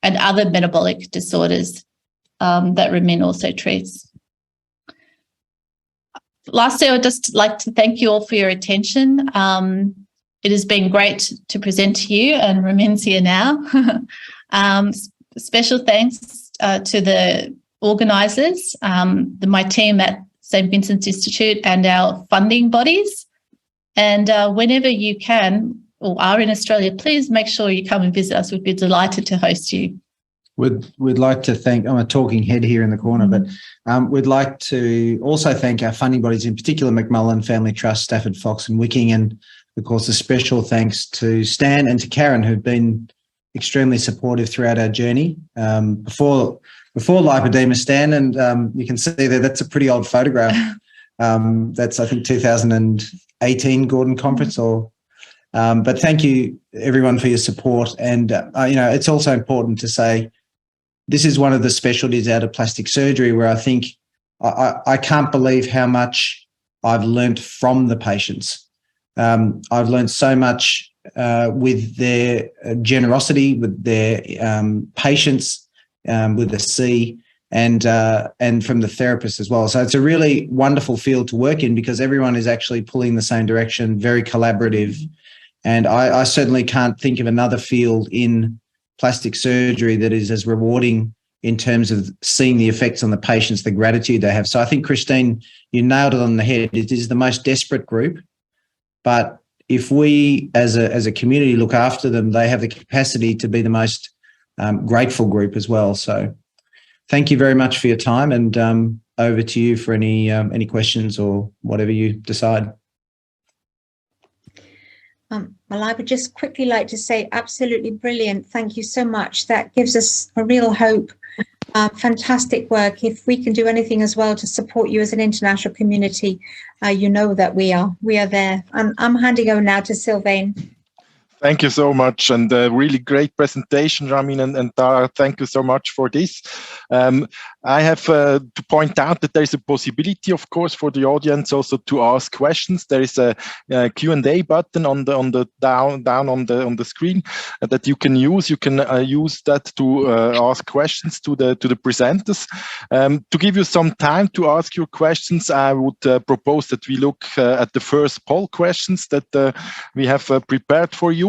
S4: and other metabolic disorders that Ramin also treats. Lastly, I would just like to thank you all for your attention. It has been great to present to you, and Ramin's here now. Special thanks to the organisers, my team at St. Vincent's Institute, and our funding bodies. And whenever you can or are in Australia, please make sure you come and visit us. We'd be delighted to host you.
S3: We'd like to thank, I'm a talking head here in the corner, but we'd like to also thank our funding bodies, in particular McMullen Family Trust, Stafford Fox and Wicking, and of course a special thanks to Stan and to Karen, who've been extremely supportive throughout our journey. Before lipedema, Stan, and you can see there, that's a pretty old photograph. That's, I think, 2018 Gordon Conference. But thank you, everyone, for your support. And, it's also important to say this is one of the specialties out of plastic surgery where I think I can't believe how much I've learnt from the patients. I've learned so much with their generosity, with their patience, with the C, and from the therapist as well. So it's a really wonderful field to work in because everyone is actually pulling the same direction, very collaborative. And I certainly can't think of another field in plastic surgery that is as rewarding in terms of seeing the effects on the patients, the gratitude they have. So I think, Christine, you nailed it on the head. It is the most desperate group, but if we as a community look after them, they have the capacity to be the most grateful group as well. So thank you very much for your time, and over to you for any questions or whatever you decide.
S2: Well, I would just quickly like to say absolutely brilliant. Thank you so much. That gives us a real hope. Fantastic work. If we can do anything as well to support you as an international community, you know that we are there. I'm handing over now to Sylvain.
S1: Thank you so much, and a really great presentation, Ramin and Tara. Thank you so much for this. I have to point out that there is a possibility, of course, for the audience also to ask questions. There is a Q&A button on the down on the screen that you can use. You can use that to ask questions to the presenters. To give you some time to ask your questions, I would propose that we look at the first poll questions that we have prepared for you.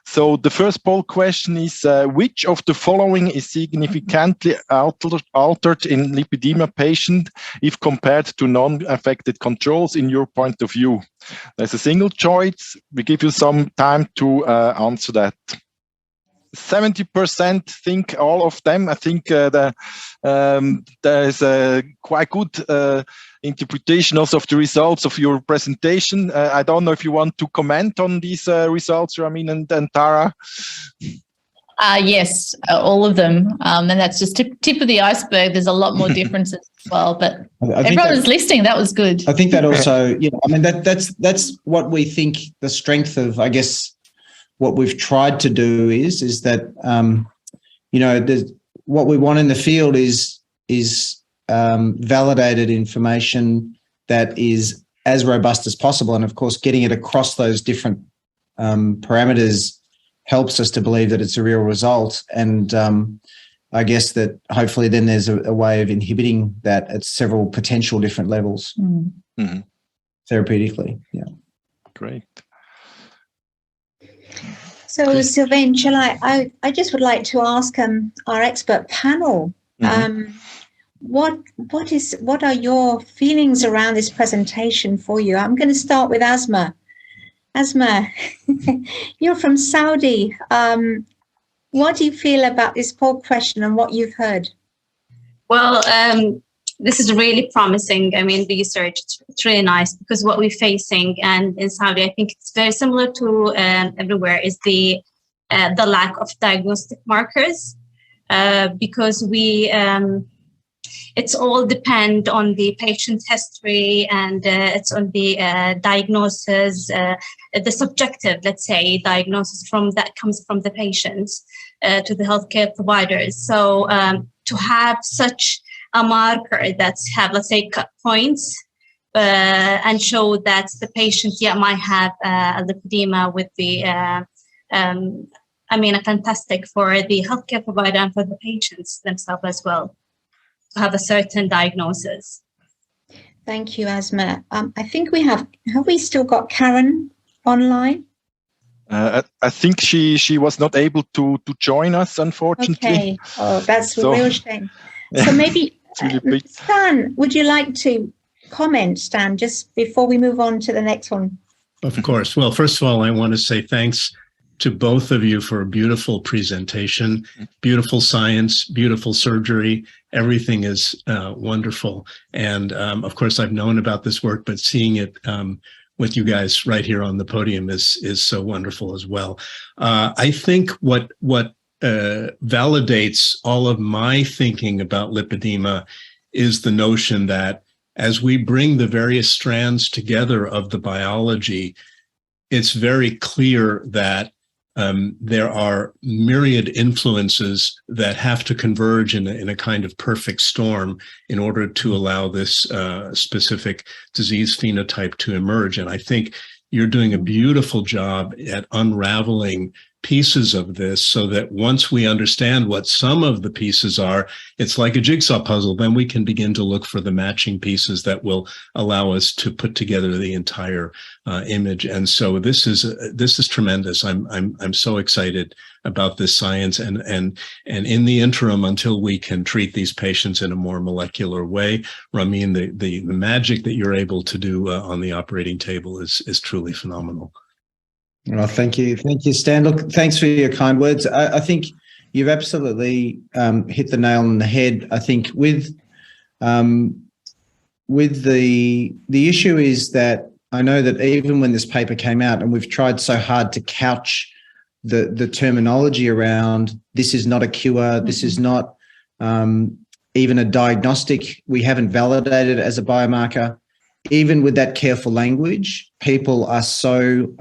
S1: So the first poll question is, which of the following is significantly altered in lipedema patient if compared to non-affected controls in your point of view? There's a single choice. We give you some time to answer that. 70% think all of them. I think there is a quite good interpretation also of the results of your presentation. I don't know if you want to comment on these results, Ramin and Tara.
S4: Yes, all of them. And that's just tip of the iceberg. There's a lot more differences as well, but everyone was listening. That was good.
S3: I think that also, that's what we think the strength of, I guess, what we've tried to do is that, what we want in the field is validated information that is as robust as possible. And of course, getting it across those different parameters helps us to believe that it's a real result. And I guess that hopefully then there's a way of inhibiting that at several potential different levels therapeutically. Yeah. Great.
S2: So, Sylvain, shall I just would like to ask our expert panel, what are your feelings around this presentation for you? I'm going to start with Asma. Asma, you're from Saudi. What do you feel about this poll question and what you've heard?
S5: Well, this is really promising. I mean, research, it's really nice because what we're facing, and in Saudi, I think it's very similar to everywhere, is the lack of diagnostic markers because it's all depend on the patient's history and it's on the diagnosis, the subjective, let's say, diagnosis that comes from the patients to the healthcare providers. So to have such a marker that have, let's say, cut points and show that the patient might have a lipedema with the, fantastic for the healthcare provider and for the patients themselves as well, to have a certain diagnosis.
S2: Thank you, Asma. I think have we still got Karen online?
S1: I think she was not able to join us, unfortunately.
S2: Okay. Oh, that's a real shame. So maybe, Stan, would you like to comment, Stan, just before we move on to the next one?
S6: Of course. Well, first of all, I want to say thanks to both of you for a beautiful presentation, beautiful science, beautiful surgery. Everything is wonderful. And of course, I've known about this work, but seeing it with you guys right here on the podium is so wonderful as well. I think what validates all of my thinking about lipedema is the notion that as we bring the various strands together of the biology, it's very clear that there are myriad influences that have to converge in a kind of perfect storm in order to allow this specific disease phenotype to emerge. And I think you're doing a beautiful job at unraveling pieces of this so that once we understand what some of the pieces are, it's like a jigsaw puzzle. Then we can begin to look for the matching pieces that will allow us to put together the entire image. And so this is tremendous. I'm so excited about this science. And in the interim, until we can treat these patients in a more molecular way, Ramin, the magic that you're able to do on the operating table is truly phenomenal.
S3: Well, thank you, Stan. Look, thanks for your kind words. I think you've absolutely hit the nail on the head. I think with the issue is that I know that even when this paper came out, and we've tried so hard to couch the terminology around this is not a cure, this is not even a diagnostic, we haven't validated it as a biomarker. Even with that careful language, people are so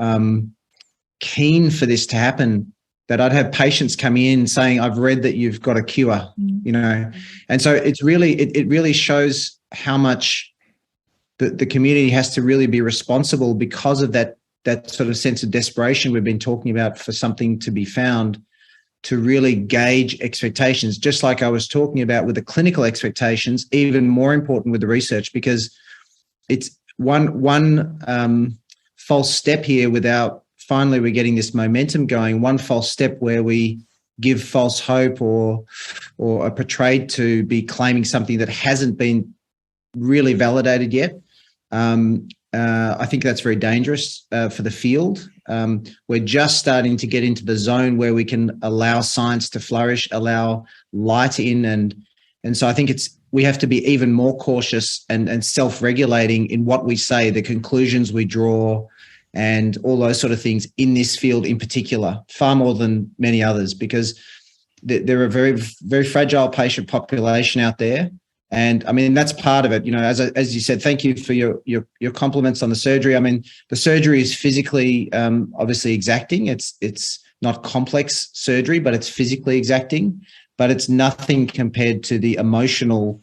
S3: keen for this to happen that I'd have patients come in saying, I've read that you've got a cure, you know. And so it's really, it really shows how much the community has to really be responsible because of that sort of sense of desperation we've been talking about for something to be found, to really gauge expectations, just like I was talking about with the clinical expectations, even more important with the research, because it's one false step here without finally we're getting this momentum going, one false step where we give false hope or are portrayed to be claiming something that hasn't been really validated yet. I think that's very dangerous for the field. We're just starting to get into the zone where we can allow science to flourish, allow light in, and so I think we have to be even more cautious and self-regulating in what we say, the conclusions we draw, and all those sort of things in this field in particular, far more than many others, because there are a very, very fragile patient population out there. And I mean, that's part of it. You know, as you said, thank you for your compliments on the surgery. I mean, the surgery is physically obviously exacting. It's not complex surgery, but it's physically exacting. but it's nothing compared to the emotional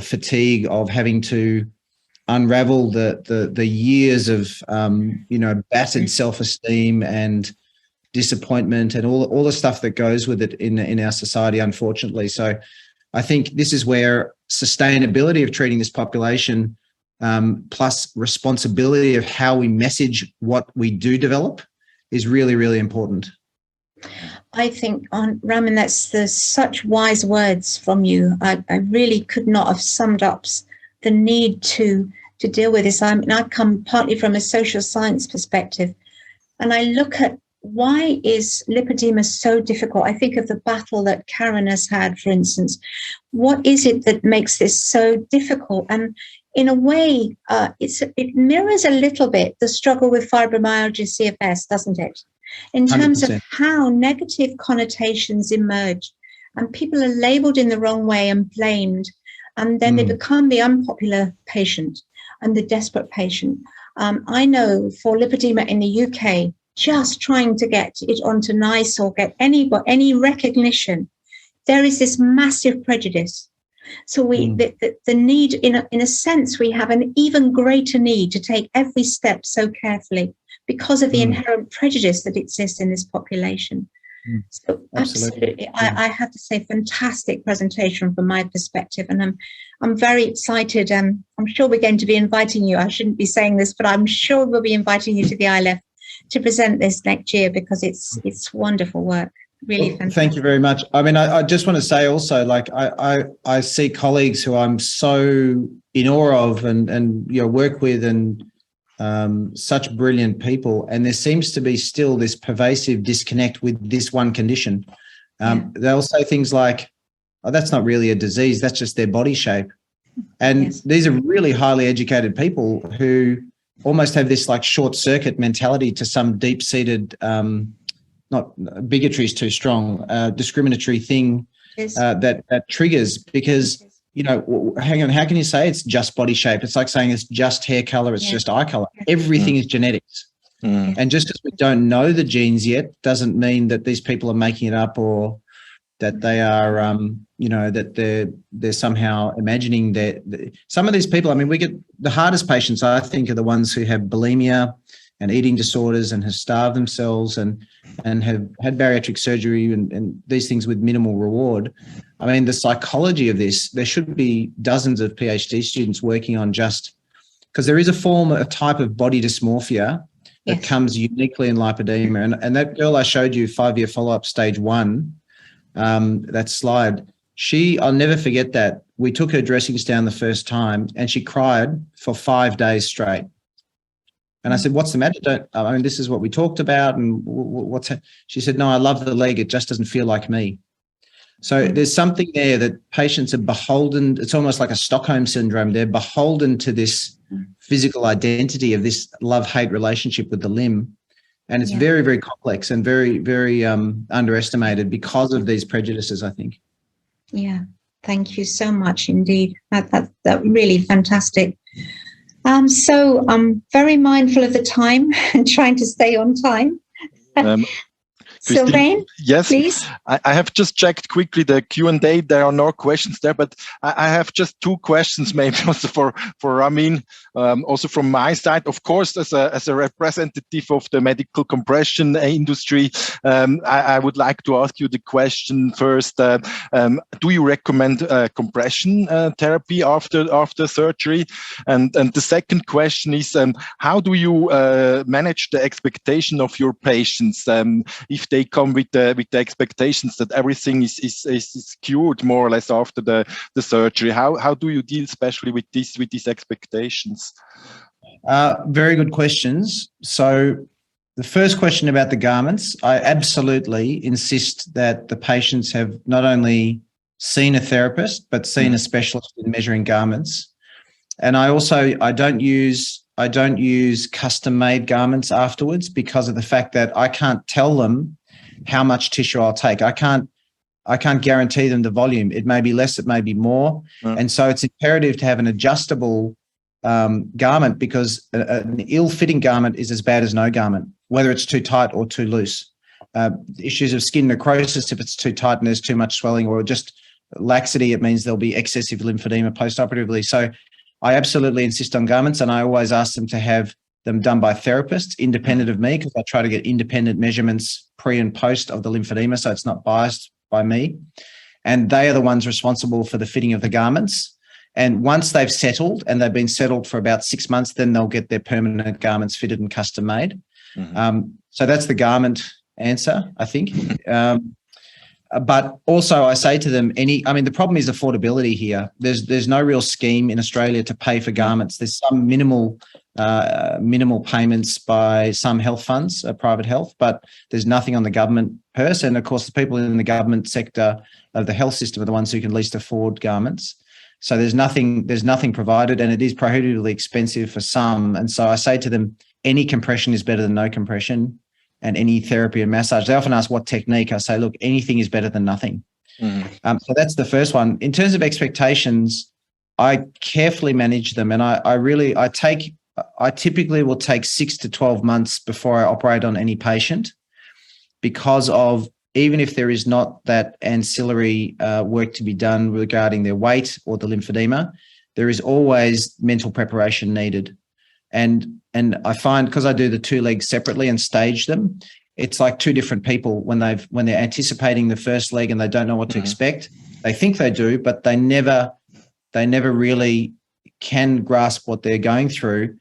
S3: fatigue of having to unravel the years of battered self-esteem and disappointment and all the stuff that goes with it in our society, unfortunately. So I think this is where sustainability of treating this population plus responsibility of how we message what we do develop is really, really important.
S2: I think, Ramin, there's such wise words from you. I really could not have summed up the need to deal with this. I mean, I come partly from a social science perspective, and I look at why is lipedema so difficult? I think of the battle that Karen has had, for instance. What is it that makes this so difficult? And in a way, it mirrors a little bit the struggle with fibromyalgia CFS, doesn't it? In terms
S3: 100%.
S2: of how negative connotations emerge and people are labeled in the wrong way and blamed, and then they become the unpopular patient and the desperate patient. I know for lipedema in the UK, just trying to get it onto NICE or get any recognition, there is this massive prejudice. So the need, in a sense, we have an even greater need to take every step so carefully because of the inherent prejudice that exists in this population. So absolutely. I have to say, fantastic presentation from my perspective, and I'm very excited. I'm sure we're going to be inviting you. I shouldn't be saying this, but I'm sure we'll be inviting you to the ILF to present this next year, because it's wonderful work. Really fantastic.
S3: Thank you very much. I mean, I just want to say also, like, I see colleagues who I'm so in awe of and work with, and such brilliant people, and there seems to be still this pervasive disconnect with this one condition. They'll say things like, oh, that's not really a disease, that's just their body shape. And these are really highly educated people who almost have this like short circuit mentality to some deep-seated, not bigotry is too strong, discriminatory thing that triggers, because hang on, how can you say it's just body shape? It's like saying it's just hair color, it's just eye color. Everything is genetics. And just because we don't know the genes yet doesn't mean that these people are making it up, or that they are, that they're somehow imagining that some of these people, I mean, we get the hardest patients, I think, are the ones who have bulimia and eating disorders and have starved themselves and have had bariatric surgery and these things with minimal reward. I mean, the psychology of this, there should be dozens of PhD students working on, just because there is a type of body dysmorphia that comes uniquely in lipedema. And that girl I showed you, 5-year follow-up, stage 1, that slide, I'll never forget that. We took her dressings down the first time and she cried for 5 days straight. And I said, what's the matter? I mean, this is what we talked about. And what's that? She said, no, I love the leg. It just doesn't feel like me. So there's something there that patients are beholden. It's almost like a Stockholm syndrome. They're beholden to this physical identity of this love-hate relationship with the limb. And it's very, very complex and very, very underestimated because of these prejudices, I think.
S2: Yeah, thank you so much indeed. That really fantastic. So I'm very mindful of the time and trying to stay on time. Sylvain,
S1: yes,
S2: please.
S1: I have just checked quickly the Q&A. There are no questions there, but I have just 2 questions, maybe also for Ramin, also from my side. Of course, as a representative of the medical compression industry, I would like to ask you the question first. Do you recommend compression therapy after surgery? And the second question is, how do you manage the expectation of your patients if they come with the expectations that everything is cured more or less after the surgery? How do you deal especially with these expectations?
S3: Very good questions. So the first question about the garments, I absolutely insist that the patients have not only seen a therapist but seen a specialist in measuring garments. And I don't use custom-made garments afterwards, because of the fact that I can't tell them how much tissue I'll take. I can't guarantee them the volume. It may be less, it may be more. And so it's imperative to have an adjustable garment, because an ill-fitting garment is as bad as no garment, whether it's too tight or too loose. issues of skin necrosis if it's too tight and there's too much swelling, or just laxity, it means there'll be excessive lymphedema postoperatively. So I absolutely insist on garments, and I always ask them to have them done by therapists independent of me, because I try to get independent measurements pre and post of the lymphedema, so it's not biased by me. And they are the ones responsible for the fitting of the garments. And once they've settled, and they've been settled for about 6 months, then they'll get their permanent garments fitted and custom made. So that's the garment answer, I think. But also I say to them, the problem is affordability here. There's no real scheme in Australia to pay for garments. There's some minimal payments by some health funds, private health, but there's nothing on the government purse. And of course, the people in the government sector of the health system are the ones who can least afford garments. So there's nothing provided, and it is prohibitively expensive for some. And so I say to them, any compression is better than no compression, and any therapy and massage. They often ask what technique. I say, look, anything is better than nothing. So that's the first one. In terms of expectations, I carefully manage them, and I typically will take 6 to 12 months before I operate on any patient, because of, even if there is not that ancillary work to be done regarding their weight or the lymphedema, there is always mental preparation needed. And I find, because I do the two legs separately and stage them, it's like two different people when they're anticipating the first leg and they don't know what to expect. They think they do, but they never really can grasp what they're going through.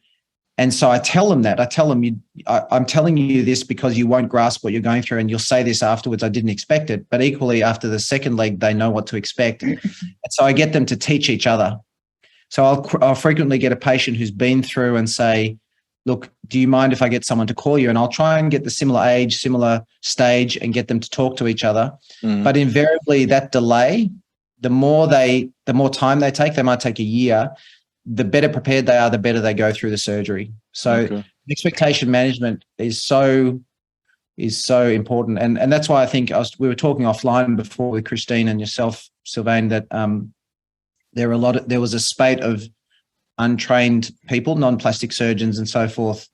S3: And so I tell them that. I tell them, I'm telling you this because you won't grasp what you're going through, and you'll say this afterwards, I didn't expect it. But equally, after the second leg, they know what to expect. And so I get them to teach each other. So I'll frequently get a patient who's been through and say, look, do you mind if I get someone to call you? And I'll try and get the similar age, similar stage, and get them to talk to each other. But invariably that delay, the more time they take, they might take a year, the better prepared they are, the better they go through the surgery. So expectation management is so important. And that's why I think we were talking offline before with Christine and yourself, Sylvain, that there was a spate of untrained people, non-plastic surgeons and so forth,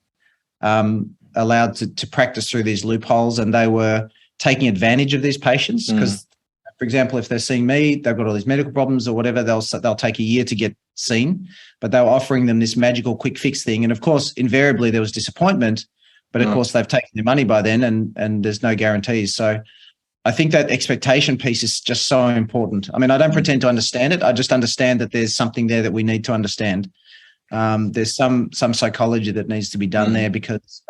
S3: allowed to practice through these loopholes, and they were taking advantage of these patients because, for example, if they're seeing me, they've got all these medical problems or whatever, they'll take a year to get seen, but they were offering them this magical quick fix thing. And of course, invariably there was disappointment, but of course they've taken their money by then, and there's no guarantees. So I think that expectation piece is just so important. I mean, I don't pretend to understand it. I just understand that there's something there that we need to understand. There's some psychology that needs to be done there, because,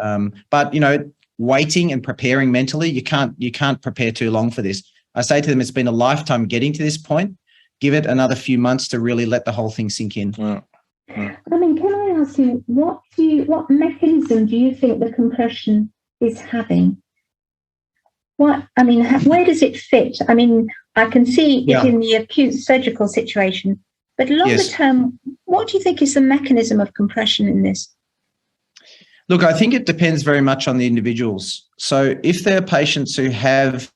S3: but waiting and preparing mentally, you can't prepare too long for this. I say to them, it's been a lifetime getting to this point. Give it another few months to really let the whole thing sink in.
S2: I mean, can I ask you, what mechanism do you think the compression is having? Where does it fit? I mean, I can see it in the acute surgical situation, but longer term, what do you think is the mechanism of compression in this?
S3: Look, I think it depends very much on the individuals. So if there are patients who have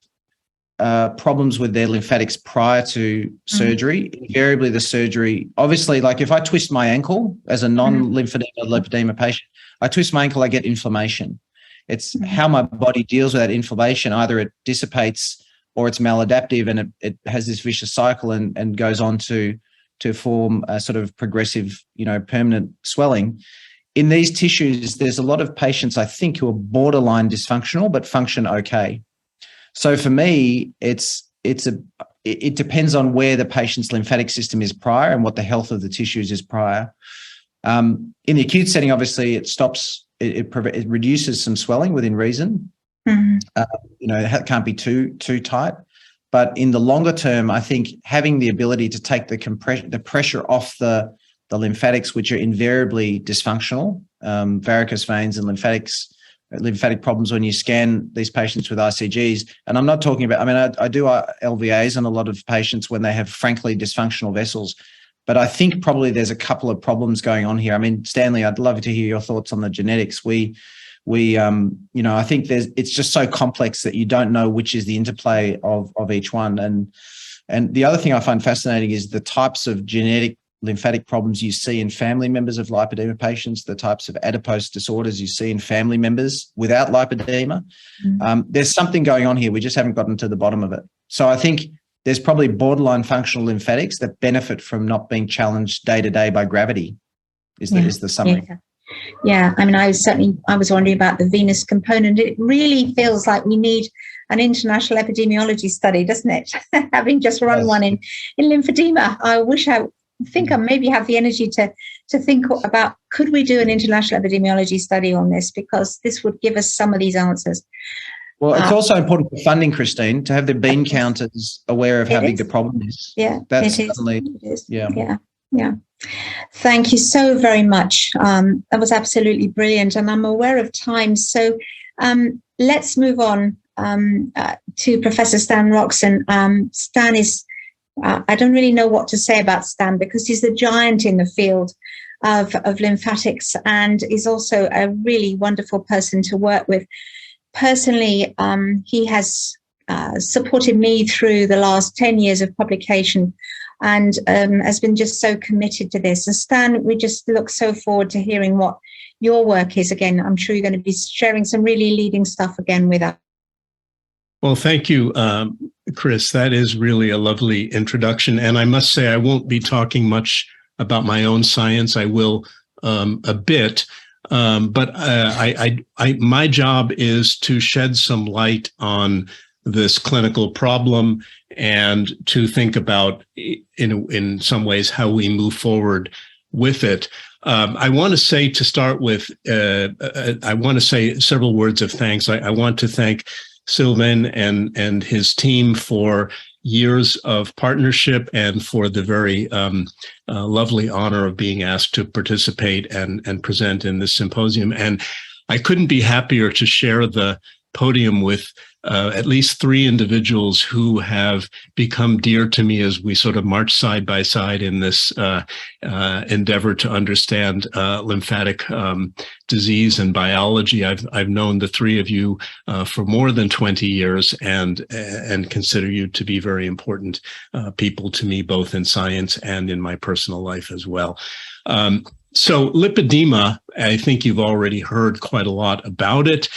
S3: problems with their lymphatics prior to surgery, invariably the surgery, obviously, like if I twist my ankle as a non-lymphedema patient, I twist my ankle, I get inflammation. It's how my body deals with that inflammation. Either it dissipates or it's maladaptive, and it has this vicious cycle and goes on to form a sort of progressive, permanent swelling. In these tissues, there's a lot of patients, I think, who are borderline dysfunctional but function okay. So for me, it depends on where the patient's lymphatic system is prior and what the health of the tissues is prior. In the acute setting, obviously, it reduces some swelling within reason. It can't be too tight. But in the longer term, I think having the ability to take the pressure off the lymphatics, which are invariably dysfunctional, varicose veins and lymphatic problems when you scan these patients with ICGs. And I'm not talking about, I do LVAs on a lot of patients when they have frankly dysfunctional vessels. But I think probably there's a couple of problems going on here. I mean, Stanley, I'd love to hear your thoughts on the genetics. I think it's just so complex that you don't know which is the interplay of each one. And the other thing I find fascinating is the types of genetic lymphatic problems you see in family members of lipedema patients, the types of adipose disorders you see in family members without lipedema. There's something going on here. We just haven't gotten to the bottom of it. So I think there's probably borderline functional lymphatics that benefit from not being challenged day to day by gravity, is the summary.
S2: Yeah, I mean, I was wondering about the venous component. It really feels like we need an international epidemiology study, doesn't it? Having just run one in lymphedema, I think I maybe have the energy to think about, could we do an international epidemiology study on this? Because this would give us some of these answers.
S3: Well, it's also important for funding, Christine, to have the bean counters aware of how big the problem is.
S2: Yeah,
S3: that's
S2: it
S3: certainly,
S2: is.
S3: Yeah.
S2: Thank you so very much. That was absolutely brilliant, and I'm aware of time, so let's move on to Professor Stan Rockson. Stan is, I don't really know what to say about Stan because he's the giant in the field of lymphatics and is also a really wonderful person to work with. Personally, he has supported me through the last 10 years of publication and has been just so committed to this. And Stan, we just look so forward to hearing what your work is. Again, I'm sure you're going to be sharing some really leading stuff again with us.
S6: Well, thank you, Chris. That is really a lovely introduction. And I must say, I won't be talking much about my own science. I will a bit. But my job is to shed some light on this clinical problem and to think about, in some ways, how we move forward with it. I want to say, to start with, I want to say several words of thanks. I want to thank Sylvain and his team for years of partnership and for the very lovely honor of being asked to participate and present in this symposium. And I couldn't be happier to share the podium with at least 3 individuals who have become dear to me as we sort of march side by side in this endeavor to understand lymphatic disease and biology. I've known the 3 of you for more than 20 years and consider you to be very important people to me, both in science and in my personal life as well. So lipedema, I think you've already heard quite a lot about it.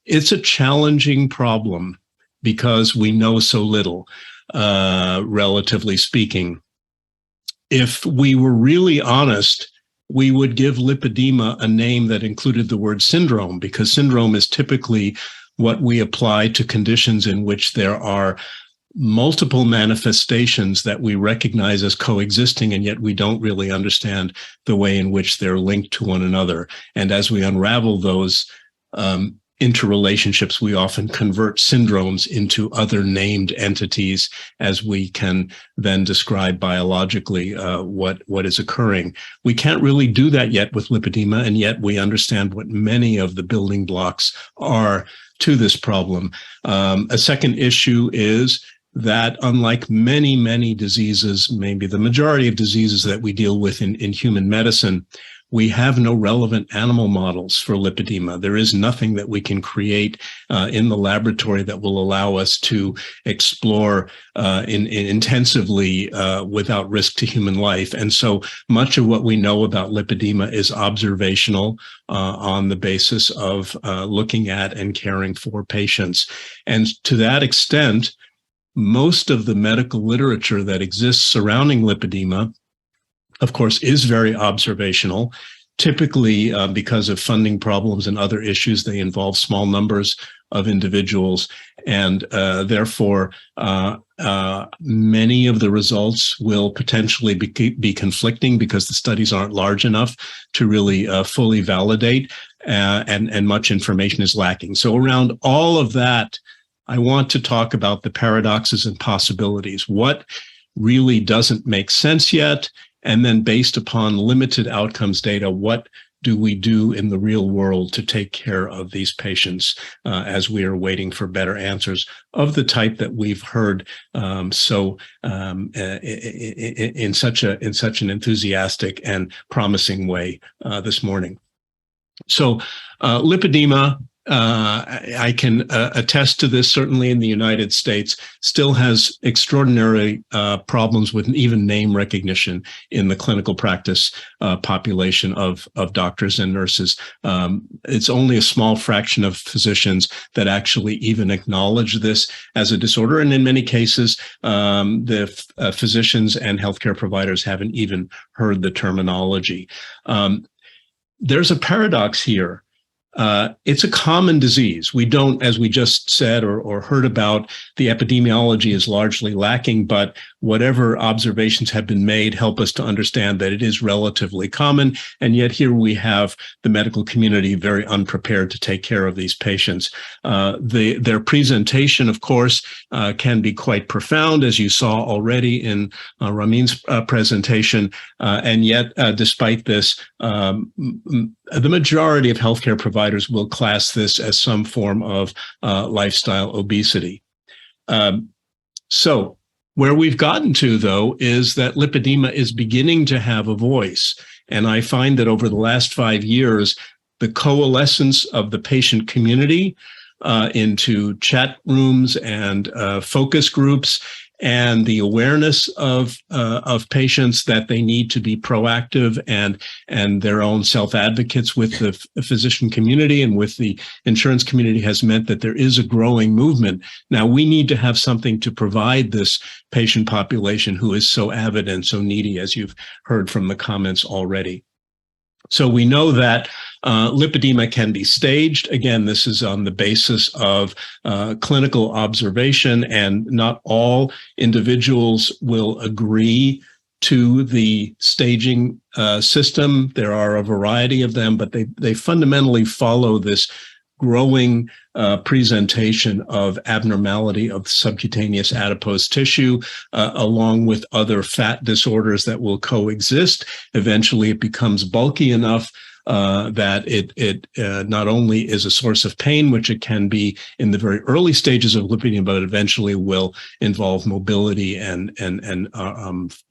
S6: It's a challenging problem because we know so little, relatively speaking. If we were really honest, we would give lipedema a name that included the word syndrome, because syndrome is typically what we apply to conditions in which there are multiple manifestations that we recognize as coexisting, and yet we don't really understand the way in which they're linked to one another. And as we unravel those interrelationships, we often convert syndromes into other named entities as we can then describe biologically what is occurring. We can't really do that yet with lipedema, and yet we understand what many of the building blocks are to this problem. A second issue is that unlike many, many diseases, maybe the majority of diseases that we deal with in human medicine, we have no relevant animal models for lipedema. There is nothing that we can create in the laboratory that will allow us to explore intensively without risk to human life. And so much of what we know about lipedema is observational on the basis of looking at and caring for patients. And to that extent, most of the medical literature that exists surrounding lipedema, of course, is very observational. Typically, because of funding problems and other issues, they involve small numbers of individuals. And therefore, many of the results will potentially be conflicting because the studies aren't large enough to really fully validate, and much information is lacking. So around all of that, I want to talk about the paradoxes and possibilities. What really doesn't make sense yet? And then based upon limited outcomes data, what do we do in the real world to take care of these patients as we are waiting for better answers of the type that we've heard in such an enthusiastic and promising way this morning? So lipedema I can attest to this, certainly in the United States, still has extraordinary problems with even name recognition in the clinical practice population of doctors and nurses. It's only a small fraction of physicians that actually even acknowledge this as a disorder. And in many cases, the physicians and healthcare providers haven't even heard the terminology. There's a paradox here. It's a common disease. We don't, as we just said or heard about, the epidemiology is largely lacking, but whatever observations have been made help us to understand that it is relatively common. And yet here we have the medical community very unprepared to take care of these patients. Their presentation, of course, can be quite profound, as you saw already in Ramin's presentation. And yet, despite this, the majority of healthcare providers will class this as some form of lifestyle obesity. So where we've gotten to, though, is that lipedema is beginning to have a voice. And I find that over the last 5 years, the coalescence of the patient community into chat rooms and focus groups, and the awareness of patients that they need to be proactive and their own self-advocates with the physician community and with the insurance community has meant that there is a growing movement. Now, we need to have something to provide this patient population who is so avid and so needy, as you've heard from the comments already. So we know that lipedema can be staged. Again, this is on the basis of clinical observation, and not all individuals will agree to the staging system. There are a variety of them, but they fundamentally follow this growing presentation of abnormality of subcutaneous adipose tissue, along with other fat disorders that will coexist. Eventually, it becomes bulky enough that it not only is a source of pain, which it can be in the very early stages of lipedema, but eventually will involve mobility and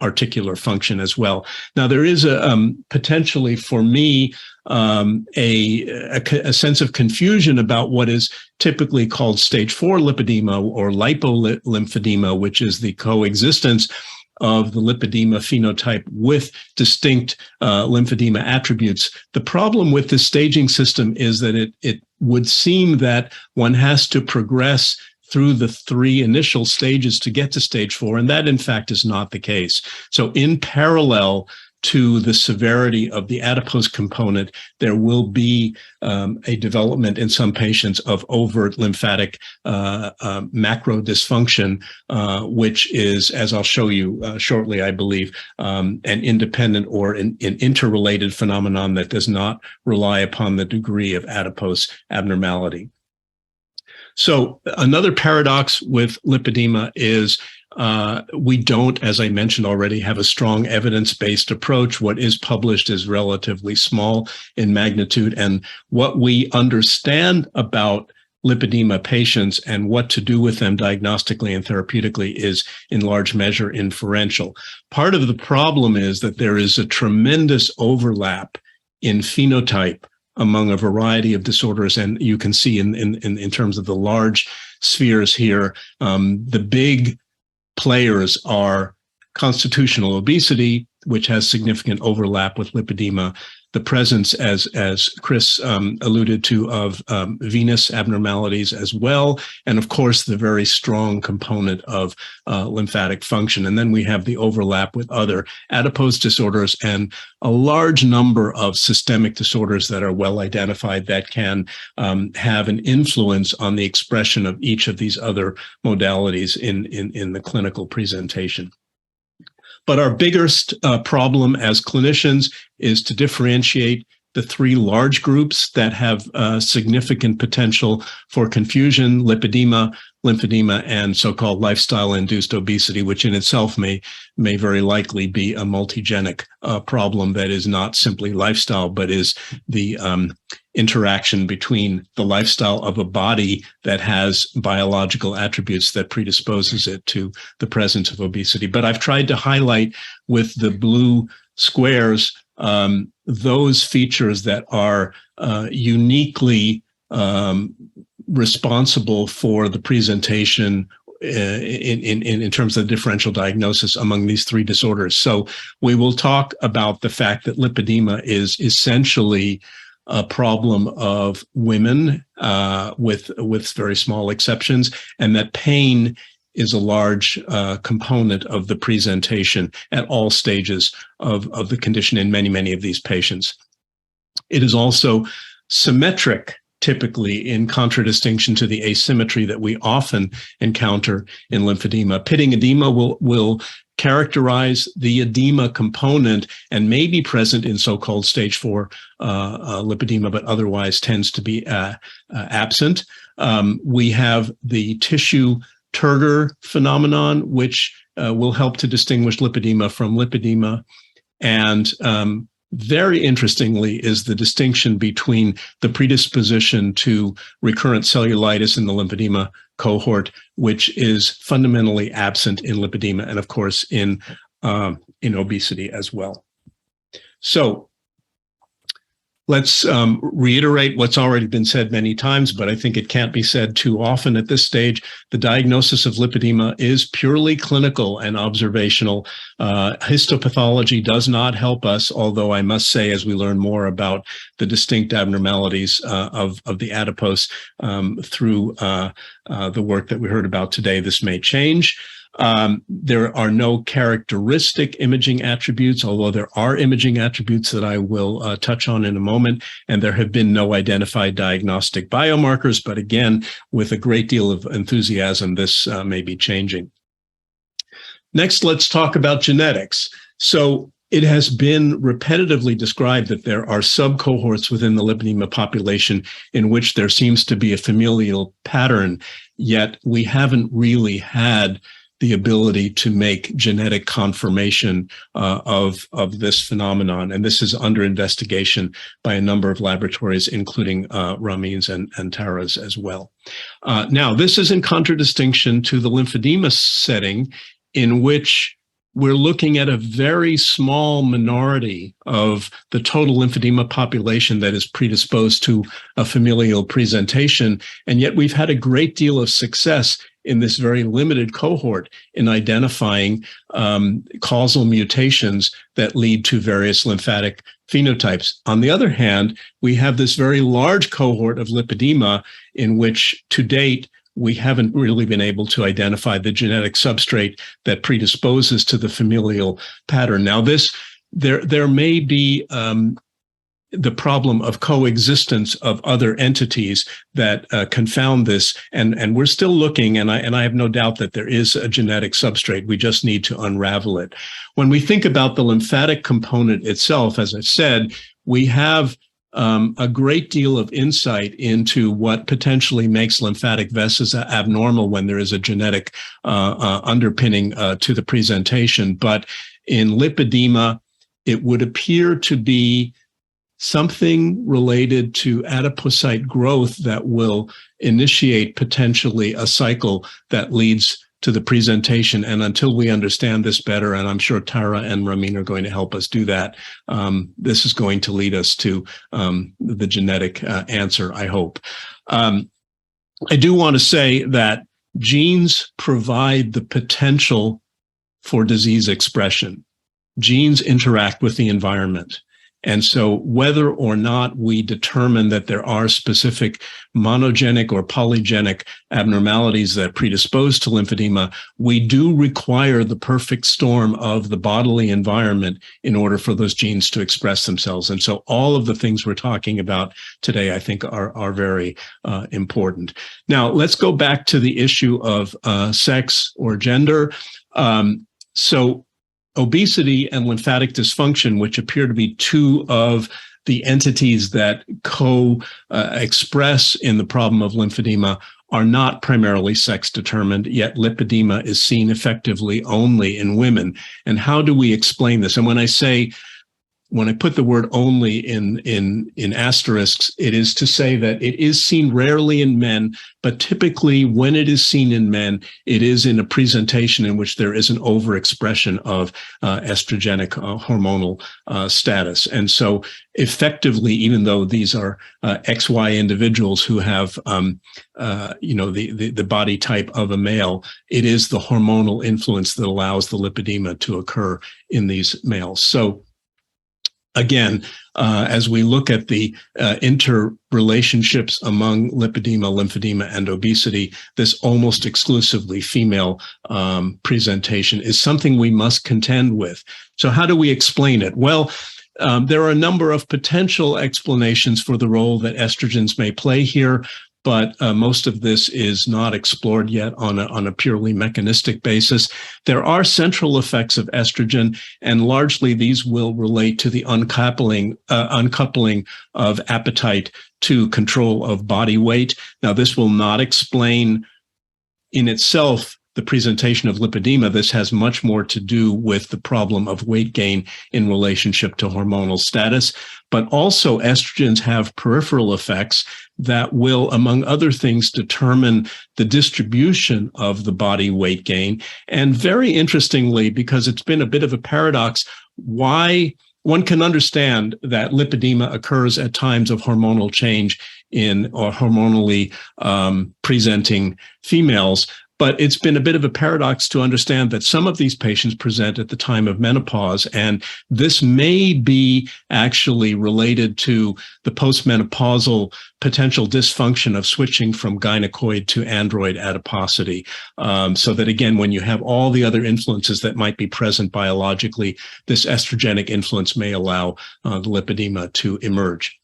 S6: articular function as well. Now, there is a potentially, for me, a sense of confusion about what is typically called stage 4 lipedema or lipolymphedema, which is the coexistence of the lipedema phenotype with distinct lymphedema attributes. The problem with this staging system is that it would seem that one has to progress through the 3 initial stages to get to stage 4, and that in fact is not the case. So in parallel to the severity of the adipose component, there will be a development in some patients of overt lymphatic macro dysfunction, which is, as I'll show you shortly, I believe, an independent or an interrelated phenomenon that does not rely upon the degree of adipose abnormality. So another paradox with lipedema is we don't, as I mentioned already, have a strong evidence-based approach. What is published is relatively small in magnitude, and what we understand about lipedema patients and what to do with them diagnostically and therapeutically is in large measure inferential. Part of the problem is that there is a tremendous overlap in phenotype among a variety of disorders, and you can see in terms of the large spheres here, the big players are constitutional obesity, which has significant overlap with lipedema, the presence, as Chris alluded to, of venous abnormalities as well, and of course the very strong component of lymphatic function. And then we have the overlap with other adipose disorders and a large number of systemic disorders that are well identified that can have an influence on the expression of each of these other modalities in the clinical presentation. But our biggest problem as clinicians is to differentiate the 3 large groups that have significant potential for confusion: lipedema, lymphedema, and so-called lifestyle-induced obesity, which in itself may very likely be a multigenic problem that is not simply lifestyle, but is the interaction between the lifestyle of a body that has biological attributes that predisposes it to the presence of obesity. But I've tried to highlight with the blue squares those features that are uniquely responsible for the presentation in terms of the differential diagnosis among these three disorders. So we will talk about the fact that lipedema is essentially a problem of women, with very small exceptions, and that pain is a large component of the presentation at all stages of the condition in many of these patients. It is also symmetric, typically, in contradistinction to the asymmetry that we often encounter in lymphedema. Pitting edema will characterize the edema component and may be present in so-called stage 4 lipedema, but otherwise tends to be absent. We have the tissue turgor phenomenon, which will help to distinguish lipedema from lipedema. And very interestingly is the distinction between the predisposition to recurrent cellulitis in the lymphedema cohort, which is fundamentally absent in lipedema, and of course in obesity as well. So let's reiterate what's already been said many times, but I think it can't be said too often at this stage. The diagnosis of lipedema is purely clinical and observational. Histopathology does not help us, although I must say, as we learn more about the distinct abnormalities of the adipose through the work that we heard about today, this may change. There are no characteristic imaging attributes, although there are imaging attributes that I will touch on in a moment, and there have been no identified diagnostic biomarkers, but again, with a great deal of enthusiasm, this may be changing. Next, let's talk about genetics. So it has been repetitively described that there are subcohorts within the lipedema population in which there seems to be a familial pattern, yet we haven't really had the ability to make genetic confirmation of this phenomenon. And this is under investigation by a number of laboratories, including Ramin's and Tara's as well. Now, this is in contradistinction to the lymphedema setting, in which we're looking at a very small minority of the total lymphedema population that is predisposed to a familial presentation. And yet we've had a great deal of success in this very limited cohort in identifying causal mutations that lead to various lymphatic phenotypes. On the other hand, we have this very large cohort of lipedema in which, to date, we haven't really been able to identify the genetic substrate that predisposes to the familial pattern. Now, there may be the problem of coexistence of other entities that confound this, and we're still looking, and I have no doubt that there is a genetic substrate. We just need to unravel it. When we think about the lymphatic component itself, as I said, we have a great deal of insight into what potentially makes lymphatic vessels abnormal when there is a genetic underpinning to the presentation. But in lipedema, it would appear to be something related to adipocyte growth that will initiate potentially a cycle that leads to the presentation. And until we understand this better, and I'm sure Tara and Ramin are going to help us do that, this is going to lead us to the genetic answer, I hope. I do want to say that genes provide the potential for disease expression. Genes interact with the environment. And so whether or not we determine that there are specific monogenic or polygenic abnormalities that predispose to lymphedema, we do require the perfect storm of the bodily environment in order for those genes to express themselves. And so all of the things we're talking about today, I think, are very important. Now, let's go back to the issue of sex or gender. So obesity and lymphatic dysfunction, which appear to be two of the entities that co-express in the problem of lymphedema, are not primarily sex determined, yet lipedema is seen effectively only in women. And how do we explain this? And when I say when I put the word only in asterisks, it is to say that it is seen rarely in men, but typically when it is seen in men, it is in a presentation in which there is an overexpression of estrogenic hormonal status. And so effectively, even though these are XY individuals who have, the body type of a male, it is the hormonal influence that allows the lipedema to occur in these males. So again, as we look at the interrelationships among lipedema, lymphedema, and obesity, this almost exclusively female presentation is something we must contend with. So how do we explain it? Well, there are a number of potential explanations for the role that estrogens may play here, but most of this is not explored yet on a purely mechanistic basis. There are central effects of estrogen, and largely these will relate to the uncoupling of appetite to control of body weight. Now, this will not explain in itself the presentation of lipedema. This has much more to do with the problem of weight gain in relationship to hormonal status. But also estrogens have peripheral effects that will, among other things, determine the distribution of the body weight gain. And very interestingly, because it's been a bit of a paradox, why one can understand that lipedema occurs at times of hormonal change in or hormonally presenting females. But it's been a bit of a paradox to understand that some of these patients present at the time of menopause, and this may be actually related to the postmenopausal potential dysfunction of switching from gynecoid to android adiposity. So that, again, when you have all the other influences that might be present biologically, this estrogenic influence may allow the lipedema to emerge.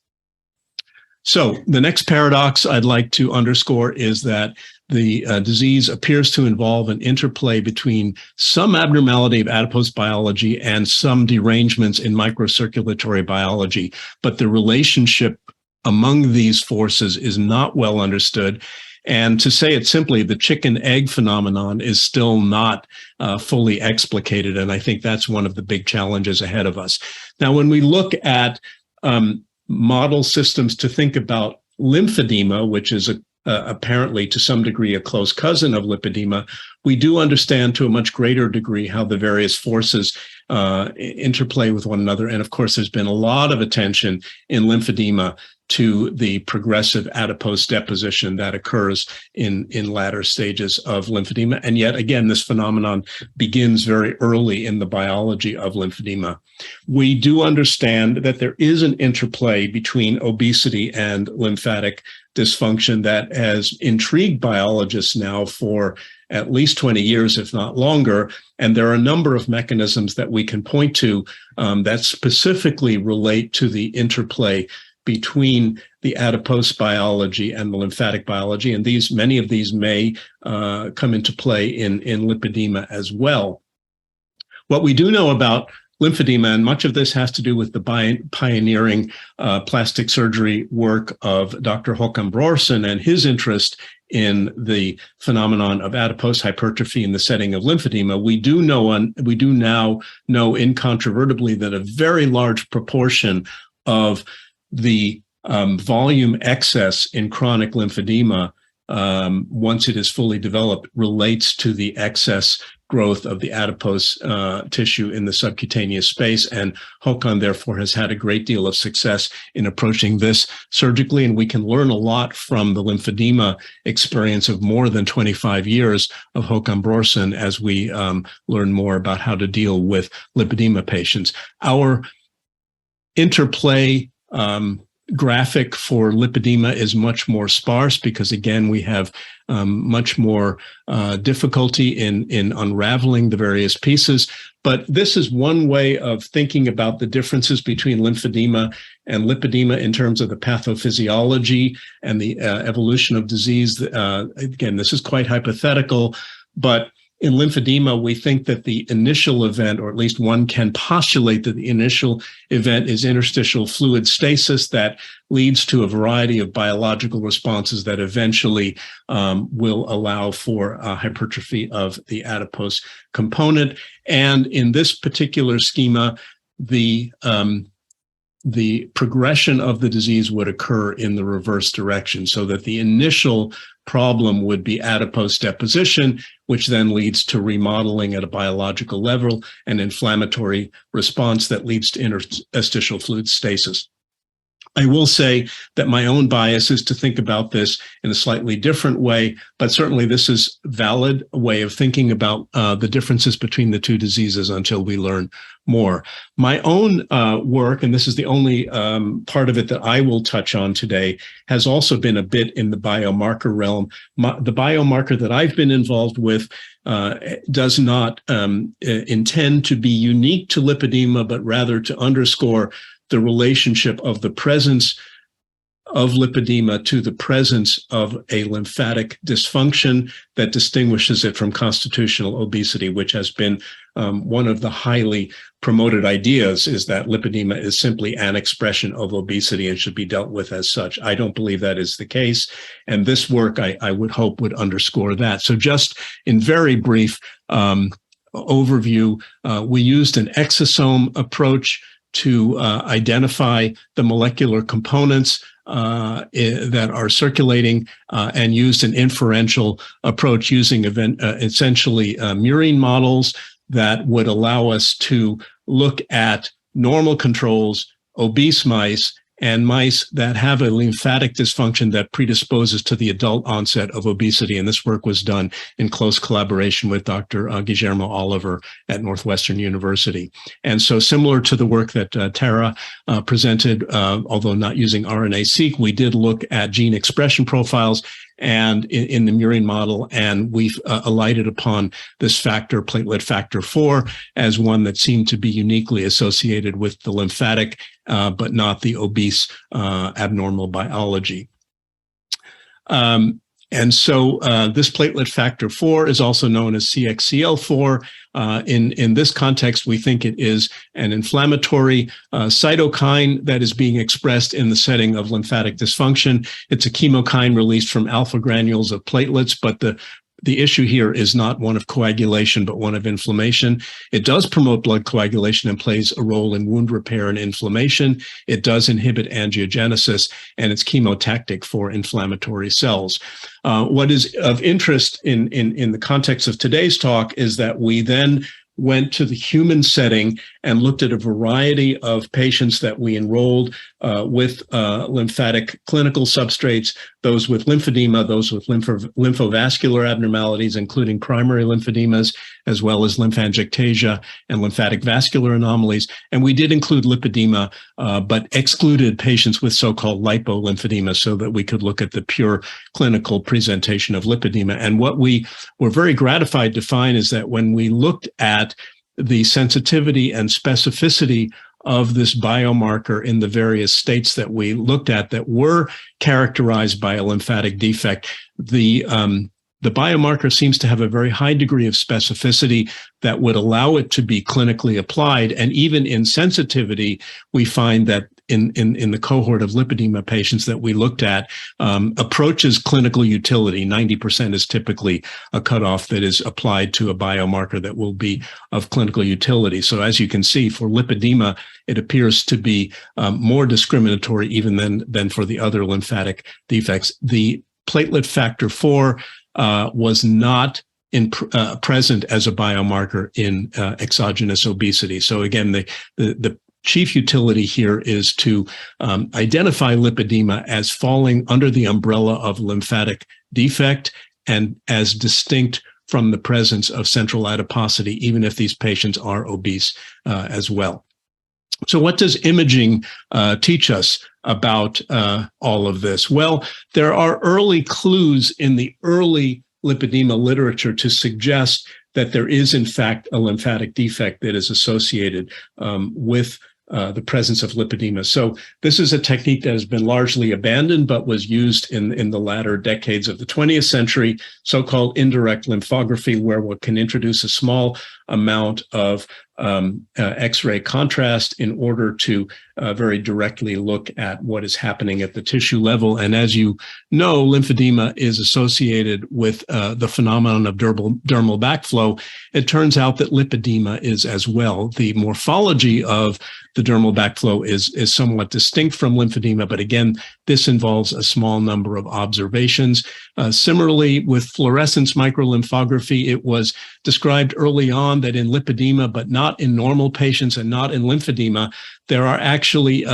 S6: So the next paradox I'd like to underscore is that the disease appears to involve an interplay between some abnormality of adipose biology and some derangements in microcirculatory biology, but the relationship among these forces is not well understood. And to say it simply, the chicken-egg phenomenon is still not fully explicated, and I think that's one of the big challenges ahead of us. Now, when we look at model systems to think about lymphedema, which is apparently to some degree a close cousin of lipedema, we do understand to a much greater degree how the various forces interplay with one another. And of course, there's been a lot of attention in lymphedema to the progressive adipose deposition that occurs in latter stages of lymphedema. And yet again, this phenomenon begins very early in the biology of lymphedema. We do understand that there is an interplay between obesity and lymphatic dysfunction that has intrigued biologists now for at least 20 years, if not longer. And there are a number of mechanisms that we can point to that specifically relate to the interplay between the adipose biology and the lymphatic biology. And many of these may come into play in lipedema as well. What we do know about lymphedema, and much of this has to do with the pioneering plastic surgery work of Dr. Håkan Brorson and his interest in the phenomenon of adipose hypertrophy in the setting of lymphedema. We do now know incontrovertibly that a very large proportion of the volume excess in chronic lymphedema, once it is fully developed, relates to the excess growth of the adipose tissue in the subcutaneous space. And Håkan, therefore, has had a great deal of success in approaching this surgically. And we can learn a lot from the lymphedema experience of more than 25 years of Håkan Brorson as we learn more about how to deal with lipedema patients. Our interplay graphic for lipedema is much more sparse because, again, we have much more difficulty in unraveling the various pieces. But this is one way of thinking about the differences between lymphedema and lipedema in terms of the pathophysiology and the evolution of disease. Again, this is quite hypothetical, but in lymphedema, we think that the initial event, or at least one can postulate that the initial event is interstitial fluid stasis that leads to a variety of biological responses that eventually will allow for hypertrophy of the adipose component. And in this particular schema, the the progression of the disease would occur in the reverse direction, so that the initial problem would be adipose deposition, which then leads to remodeling at a biological level, and inflammatory response that leads to interstitial fluid stasis. I will say that my own bias is to think about this in a slightly different way, but certainly this is a valid way of thinking about the differences between the two diseases until we learn more. My own work, and this is the only part of it that I will touch on today, has also been a bit in the biomarker realm. The biomarker that I've been involved with does not intend to be unique to lipedema, but rather to underscore the relationship of the presence of lipedema to the presence of a lymphatic dysfunction that distinguishes it from constitutional obesity, which has been one of the highly promoted ideas, is that lipedema is simply an expression of obesity and should be dealt with as such. I don't believe that is the case. And this work, I would hope, would underscore that. So just in very brief overview, we used an exosome approach to identify the molecular components that are circulating, and used an inferential approach using essentially murine models that would allow us to look at normal controls, obese mice, and mice that have a lymphatic dysfunction that predisposes to the adult onset of obesity. And this work was done in close collaboration with Dr. Guillermo Oliver at Northwestern University. And so similar to the work that Tara presented, although not using RNA-seq, we did look at gene expression profiles and in the murine model, and we've alighted upon this factor, platelet factor 4, as one that seemed to be uniquely associated with the lymphatic, but not the obese abnormal biology. And so this platelet factor 4 is also known as CXCL4. In this context, we think it is an inflammatory cytokine that is being expressed in the setting of lymphatic dysfunction. It's a chemokine released from alpha granules of platelets, but the issue here is not one of coagulation, but one of inflammation. It does promote blood coagulation and plays a role in wound repair and inflammation. It does inhibit angiogenesis, and it's chemotactic for inflammatory cells. What is of interest in the context of today's talk is that we then went to the human setting and looked at a variety of patients that we enrolled with lymphatic clinical substrates, those with lymphedema, those with lymphovascular abnormalities, including primary lymphedemas, as well as lymphangiectasia and lymphatic vascular anomalies. And we did include lipedema, but excluded patients with so-called lipolymphedema so that we could look at the pure clinical presentation of lipedema. And what we were very gratified to find is that when we looked at the sensitivity and specificity of this biomarker in the various states that we looked at that were characterized by a lymphatic defect, the biomarker seems to have a very high degree of specificity that would allow it to be clinically applied. And even in sensitivity, we find that in the cohort of lipedema patients that we looked at, approaches clinical utility. 90% is typically a cutoff that is applied to a biomarker that will be of clinical utility. So as you can see, for lipedema, it appears to be more discriminatory even than for the other lymphatic defects. The platelet factor 4 was not present as a biomarker in exogenous obesity. So again, the chief utility here is to identify lipedema as falling under the umbrella of lymphatic defect and as distinct from the presence of central adiposity, even if these patients are obese as well. So what does imaging teach us about all of this? Well, there are early clues in the early lipedema literature to suggest that there is, in fact, a lymphatic defect that is associated with the presence of lipedema. So this is a technique that has been largely abandoned, but was used in the latter decades of the 20th century, so-called indirect lymphography, where one can introduce a small amount of X-ray contrast in order to very directly look at what is happening at the tissue level. And as you know, lymphedema is associated with the phenomenon of dermal backflow. It turns out that lipedema is as well. The morphology of the dermal backflow is somewhat distinct from lymphedema, but again, this involves a small number of observations. Similarly, with fluorescence microlymphography, it was described early on that in lipedema, but not in normal patients and not in lymphedema, there are actually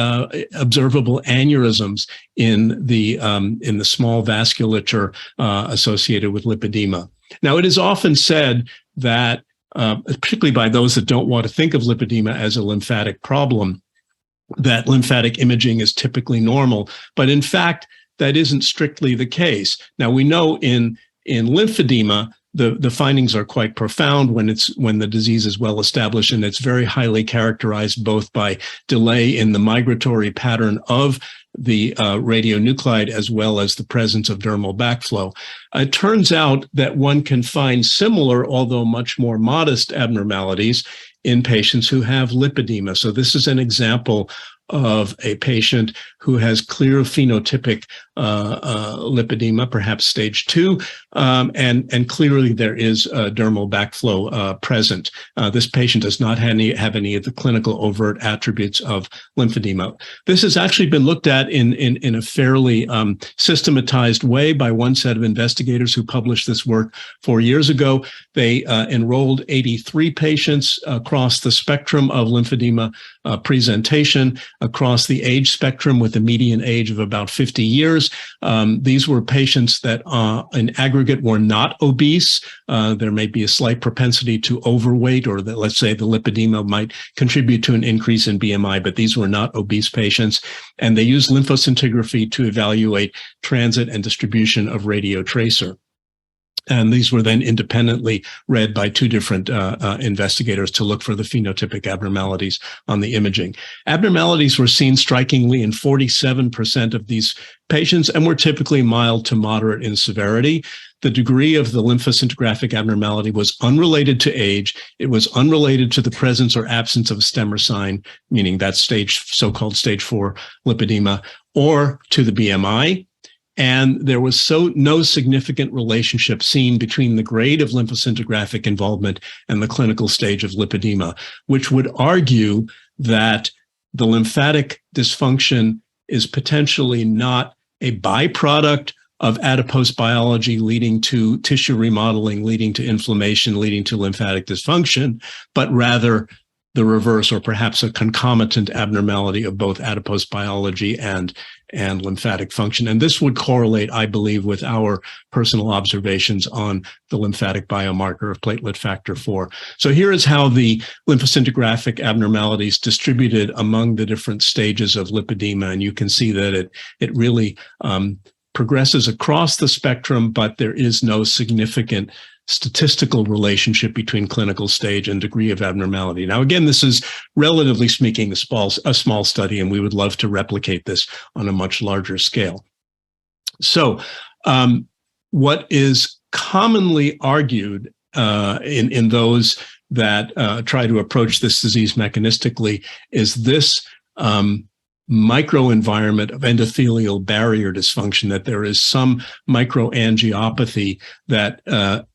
S6: observable aneurysms in the small vasculature associated with lipedema. Now, it is often said that, particularly by those that don't want to think of lipedema as a lymphatic problem, that lymphatic imaging is typically normal. But in fact, that isn't strictly the case. Now, we know in lymphedema, the findings are quite profound when the disease is well established, and it's very highly characterized both by delay in the migratory pattern of the radionuclide as well as the presence of dermal backflow. It turns out that one can find similar, although much more modest, abnormalities in patients who have lipedema. So this is an example of a patient who has clear phenotypic lipedema, perhaps stage 2, and clearly there is dermal backflow present. This patient does not have any of the clinical overt attributes of lymphedema. This has actually been looked at in a fairly systematized way by one set of investigators who published this work 4 years ago. They enrolled 83 patients across the spectrum of lymphedema presentation, across the age spectrum with a median age of about 50 years. These were patients that in aggregate were not obese. There may be a slight propensity to overweight, or that, let's say, the lipedema might contribute to an increase in BMI, but these were not obese patients. And they used lymphoscintigraphy to evaluate transit and distribution of radiotracer. And these were then independently read by two different investigators to look for the phenotypic abnormalities on the imaging. Abnormalities were seen strikingly in 47% of these patients and were typically mild to moderate in severity. The degree of the lymphoscintigraphic abnormality was unrelated to age. It was unrelated to the presence or absence of a stemmer sign, meaning that so-called stage 4 lipedema, or to the BMI. And there was no significant relationship seen between the grade of lymphoscintigraphic involvement and the clinical stage of lipedema, which would argue that the lymphatic dysfunction is potentially not a byproduct of adipose biology leading to tissue remodeling, leading to inflammation, leading to lymphatic dysfunction, but rather the reverse, or perhaps a concomitant abnormality of both adipose biology and lymphatic function. And this would correlate, I believe, with our personal observations on the lymphatic biomarker of platelet factor 4. So here is how the lymphoscintigraphic abnormalities distributed among the different stages of lipedema. And you can see that it really progresses across the spectrum, but there is no significant statistical relationship between clinical stage and degree of abnormality. Now, again, this is, relatively speaking, a small study, and we would love to replicate this on a much larger scale. So what is commonly argued in those that try to approach this disease mechanistically is this microenvironment of endothelial barrier dysfunction, that there is some microangiopathy that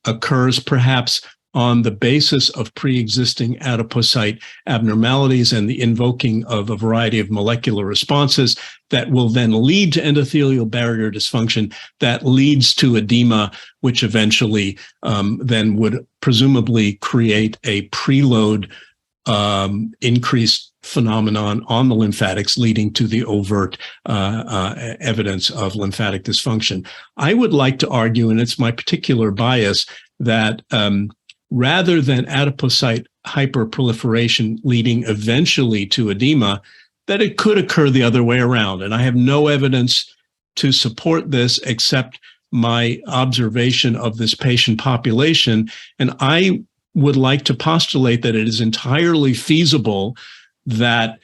S6: occurs perhaps on the basis of pre-existing adipocyte abnormalities and the invoking of a variety of molecular responses that will then lead to endothelial barrier dysfunction that leads to edema, which eventually then would presumably create a preload increased phenomenon on the lymphatics, leading to the overt evidence of lymphatic dysfunction. I would like to argue, and it's my particular bias, that rather than adipocyte hyperproliferation leading eventually to edema, that it could occur the other way around. And I have no evidence to support this except my observation of this patient population. And I would like to postulate that it is entirely feasible that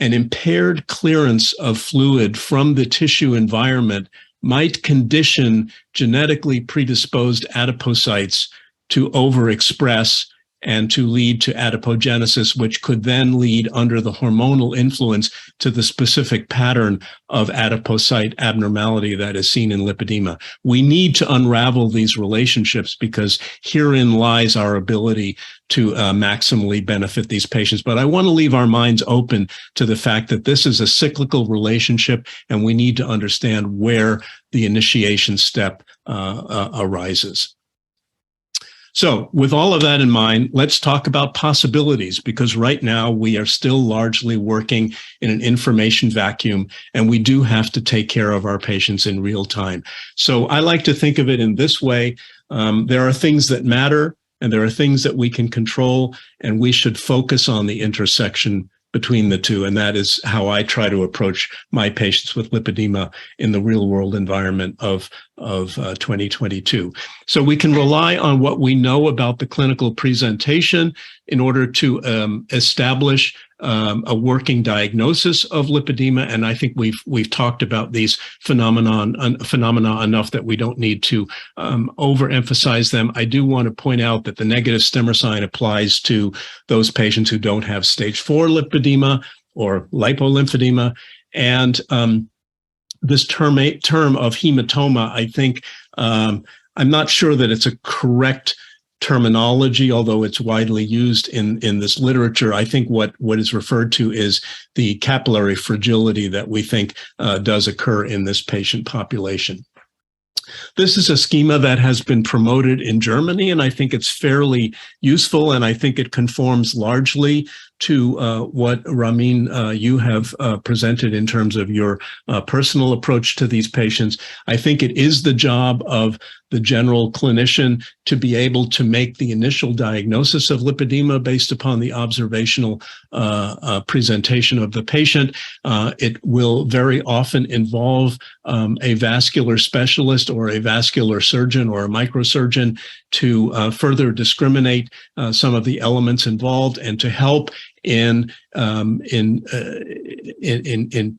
S6: an impaired clearance of fluid from the tissue environment might condition genetically predisposed adipocytes to overexpress and to lead to adipogenesis, which could then lead under the hormonal influence to the specific pattern of adipocyte abnormality that is seen in lipedema. We need to unravel these relationships because herein lies our ability to maximally benefit these patients. But I want to leave our minds open to the fact that this is a cyclical relationship, and we need to understand where the initiation step arises. So with all of that in mind, let's talk about possibilities, because right now we are still largely working in an information vacuum, and we do have to take care of our patients in real time. So I like to think of it in this way. There are things that matter, and there are things that we can control, and we should focus on the intersection between the two. And that is how I try to approach my patients with lipedema in the real world environment of 2022. So we can rely on what we know about the clinical presentation in order to establish a working diagnosis of lipedema. And I think we've talked about these phenomena enough that we don't need to overemphasize them. I do want to point out that the negative stemmer sign applies to those patients who don't have stage 4 lipedema or lipolymphedema. And this term of hematoma, I think, I'm not sure that it's a correct terminology, although it's widely used in this literature. I think what is referred to is the capillary fragility that we think does occur in this patient population. This is a schema that has been promoted in Germany, and I think it's fairly useful, and I think it conforms largely to what, Ramin, you have presented in terms of your personal approach to these patients. I think it is the job of the general clinician to be able to make the initial diagnosis of lipedema based upon the observational presentation of the patient. It will very often involve a vascular specialist or a vascular surgeon or a microsurgeon to further discriminate some of the elements involved and to help in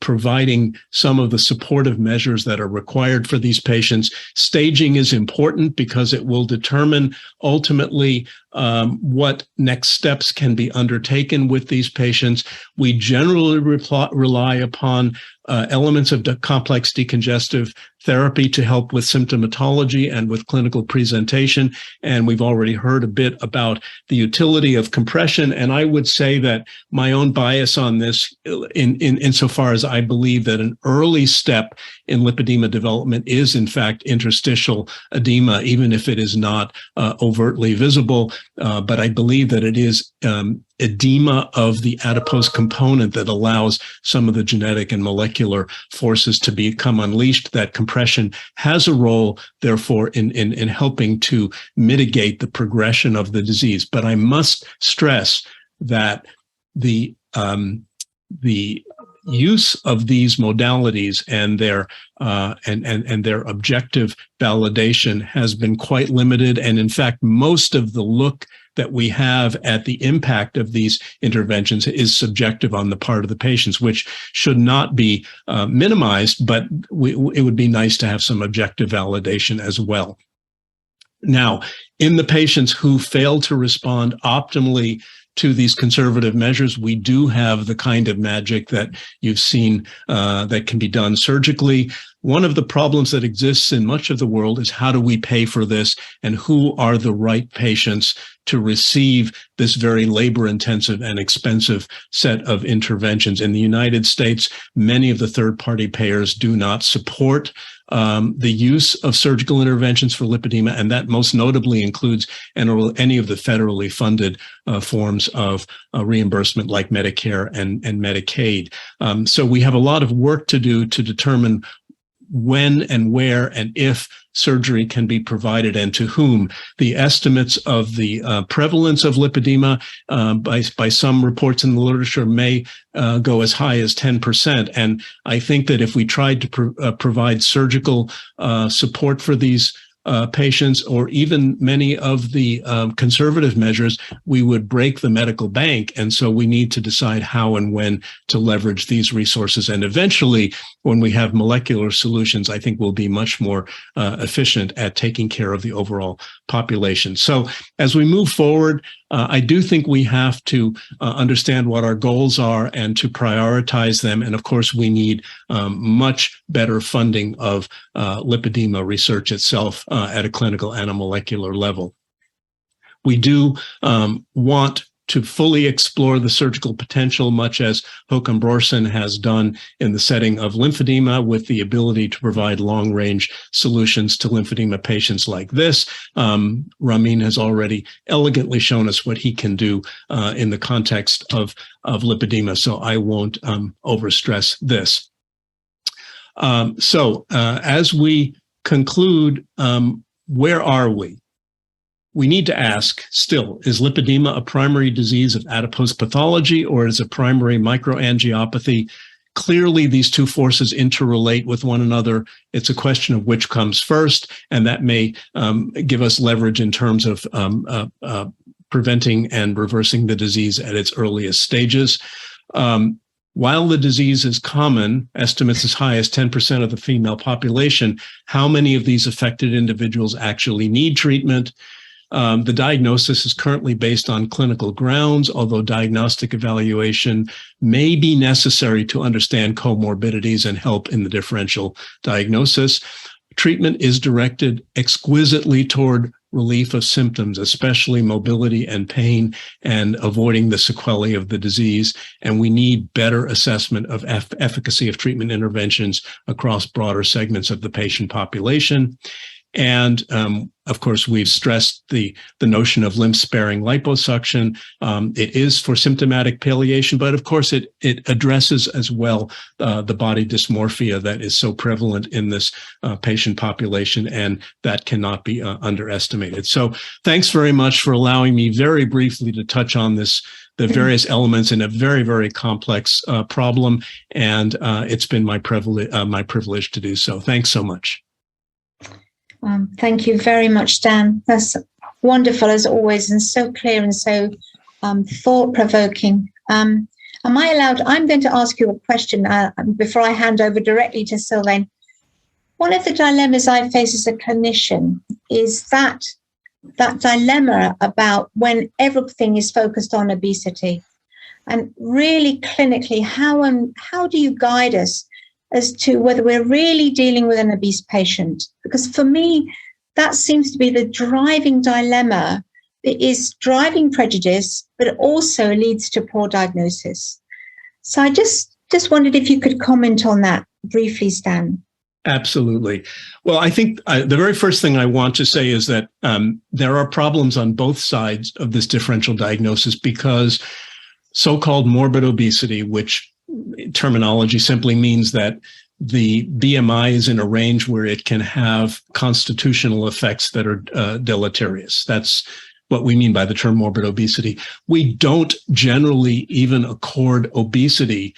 S6: providing some of the supportive measures that are required for these patients. Staging is important because it will determine ultimately what next steps can be undertaken with these patients. We generally rely upon elements of complex decongestive therapy to help with symptomatology and with clinical presentation. And we've already heard a bit about the utility of compression. And I would say that my own bias on this, insofar as I believe that an early step in lipedema development is in fact interstitial edema, even if it is not overtly visible. But I believe that it is edema of the adipose component that allows some of the genetic and molecular forces to become unleashed. That compression has a role, therefore, in helping to mitigate the progression of the disease. But I must stress that the use of these modalities and their objective validation has been quite limited. And in fact, most of the look that we have at the impact of these interventions is subjective on the part of the patients, which should not be minimized, but it would be nice to have some objective validation as well. Now, in the patients who fail to respond optimally to these conservative measures, we do have the kind of magic that you've seen that can be done surgically. One of the problems that exists in much of the world is how do we pay for this, and who are the right patients to receive this very labor-intensive and expensive set of interventions. In the United States, many of the third-party payers do not support the use of surgical interventions for lipedema, and that most notably includes any of the federally funded forms of reimbursement like Medicare and Medicaid. So we have a lot of work to do to determine when and where and if surgery can be provided and to whom. The estimates of the prevalence of lipedema by some reports in the literature may go as high as 10%. And I think that if we tried to provide surgical support for these patients, or even many of the conservative measures, we would break the medical bank. And so we need to decide how and when to leverage these resources. And eventually, when we have molecular solutions, I think we'll be much more efficient at taking care of the overall population. So as we move forward, I do think we have to understand what our goals are and to prioritize them. And of course, we need much better funding of lipedema research itself at a clinical and a molecular level. We do want to fully explore the surgical potential, much as Håkan Brorson has done in the setting of lymphedema, with the ability to provide long-range solutions to lymphedema patients like this. Ramin has already elegantly shown us what he can do in the context of lipedema, so I won't overstress this. As we conclude, where are we? We need to ask still, is lipedema a primary disease of adipose pathology, or is it primary microangiopathy? Clearly, these two forces interrelate with one another. It's a question of which comes first, and that may give us leverage in terms of preventing and reversing the disease at its earliest stages. While the disease is common, estimates as high as 10% of the female population, how many of these affected individuals actually need treatment? The diagnosis is currently based on clinical grounds, although diagnostic evaluation may be necessary to understand comorbidities and help in the differential diagnosis. Treatment is directed exquisitely toward relief of symptoms, especially mobility and pain, and avoiding the sequelae of the disease. And we need better assessment of efficacy of treatment interventions across broader segments of the patient population. And of course, we've stressed the notion of lymph-sparing liposuction. It is for symptomatic palliation, but of course, it addresses as well the body dysmorphia that is so prevalent in this patient population, and that cannot be underestimated. So thanks very much for allowing me very briefly to touch on the various elements in a very, very complex problem, and it's been my privilege to do so. Thanks so much.
S2: Thank you very much, Stan. That's wonderful as always, and so clear and so thought-provoking. Am I allowed? I'm going to ask you a question before I hand over directly to Sylvain. One of the dilemmas I face as a clinician is that dilemma about when everything is focused on obesity, and really clinically, how do you guide us as to whether we're really dealing with an obese patient? Because for me, that seems to be the driving dilemma. It is driving prejudice, but it also leads to poor diagnosis. So I just wondered if you could comment on that briefly, Stan.
S6: Absolutely. Well, I think the very first thing I want to say is that there are problems on both sides of this differential diagnosis, because so-called morbid obesity, which terminology simply means that the BMI is in a range where it can have constitutional effects that are deleterious. That's what we mean by the term morbid obesity. We don't generally even accord obesity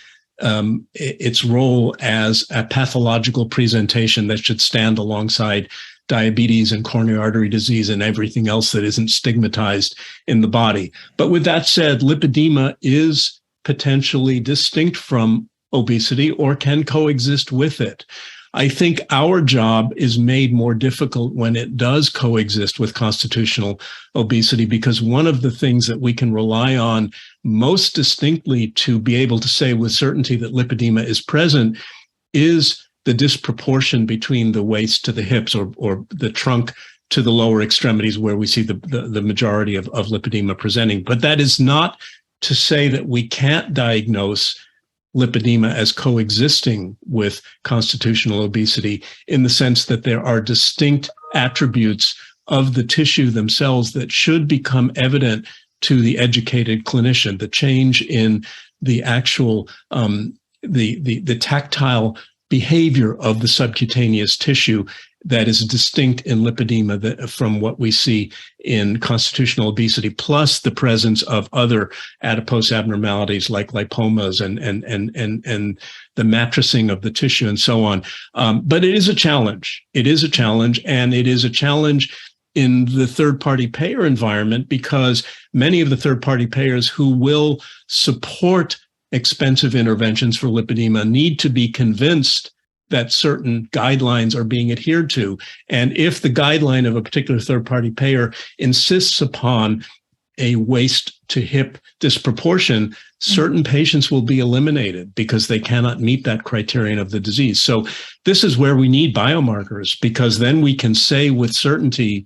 S6: its role as a pathological presentation that should stand alongside diabetes and coronary artery disease and everything else that isn't stigmatized in the body. But with that said, lipedema is potentially distinct from obesity or can coexist with it. I think our job is made more difficult when it does coexist with constitutional obesity, because one of the things that we can rely on most distinctly to be able to say with certainty that lipedema is present is the disproportion between the waist to the hips, or the trunk to the lower extremities, where we see the majority of lipedema presenting. But that is not to say that we can't diagnose lipedema as coexisting with constitutional obesity, in the sense that there are distinct attributes of the tissue themselves that should become evident to the educated clinician. The change in the actual, the tactile behavior of the subcutaneous tissue that is distinct in lipedema from what we see in constitutional obesity, plus the presence of other adipose abnormalities like lipomas and the mattressing of the tissue and so on. But it is a challenge. It is a challenge, and it is a challenge in the third-party payer environment, because many of the third-party payers who will support expensive interventions for lipedema need to be convinced that certain guidelines are being adhered to. And if the guideline of a particular third-party payer insists upon a waist to hip disproportion, certain patients will be eliminated because they cannot meet that criterion of the disease. So this is where we need biomarkers, because then we can say with certainty,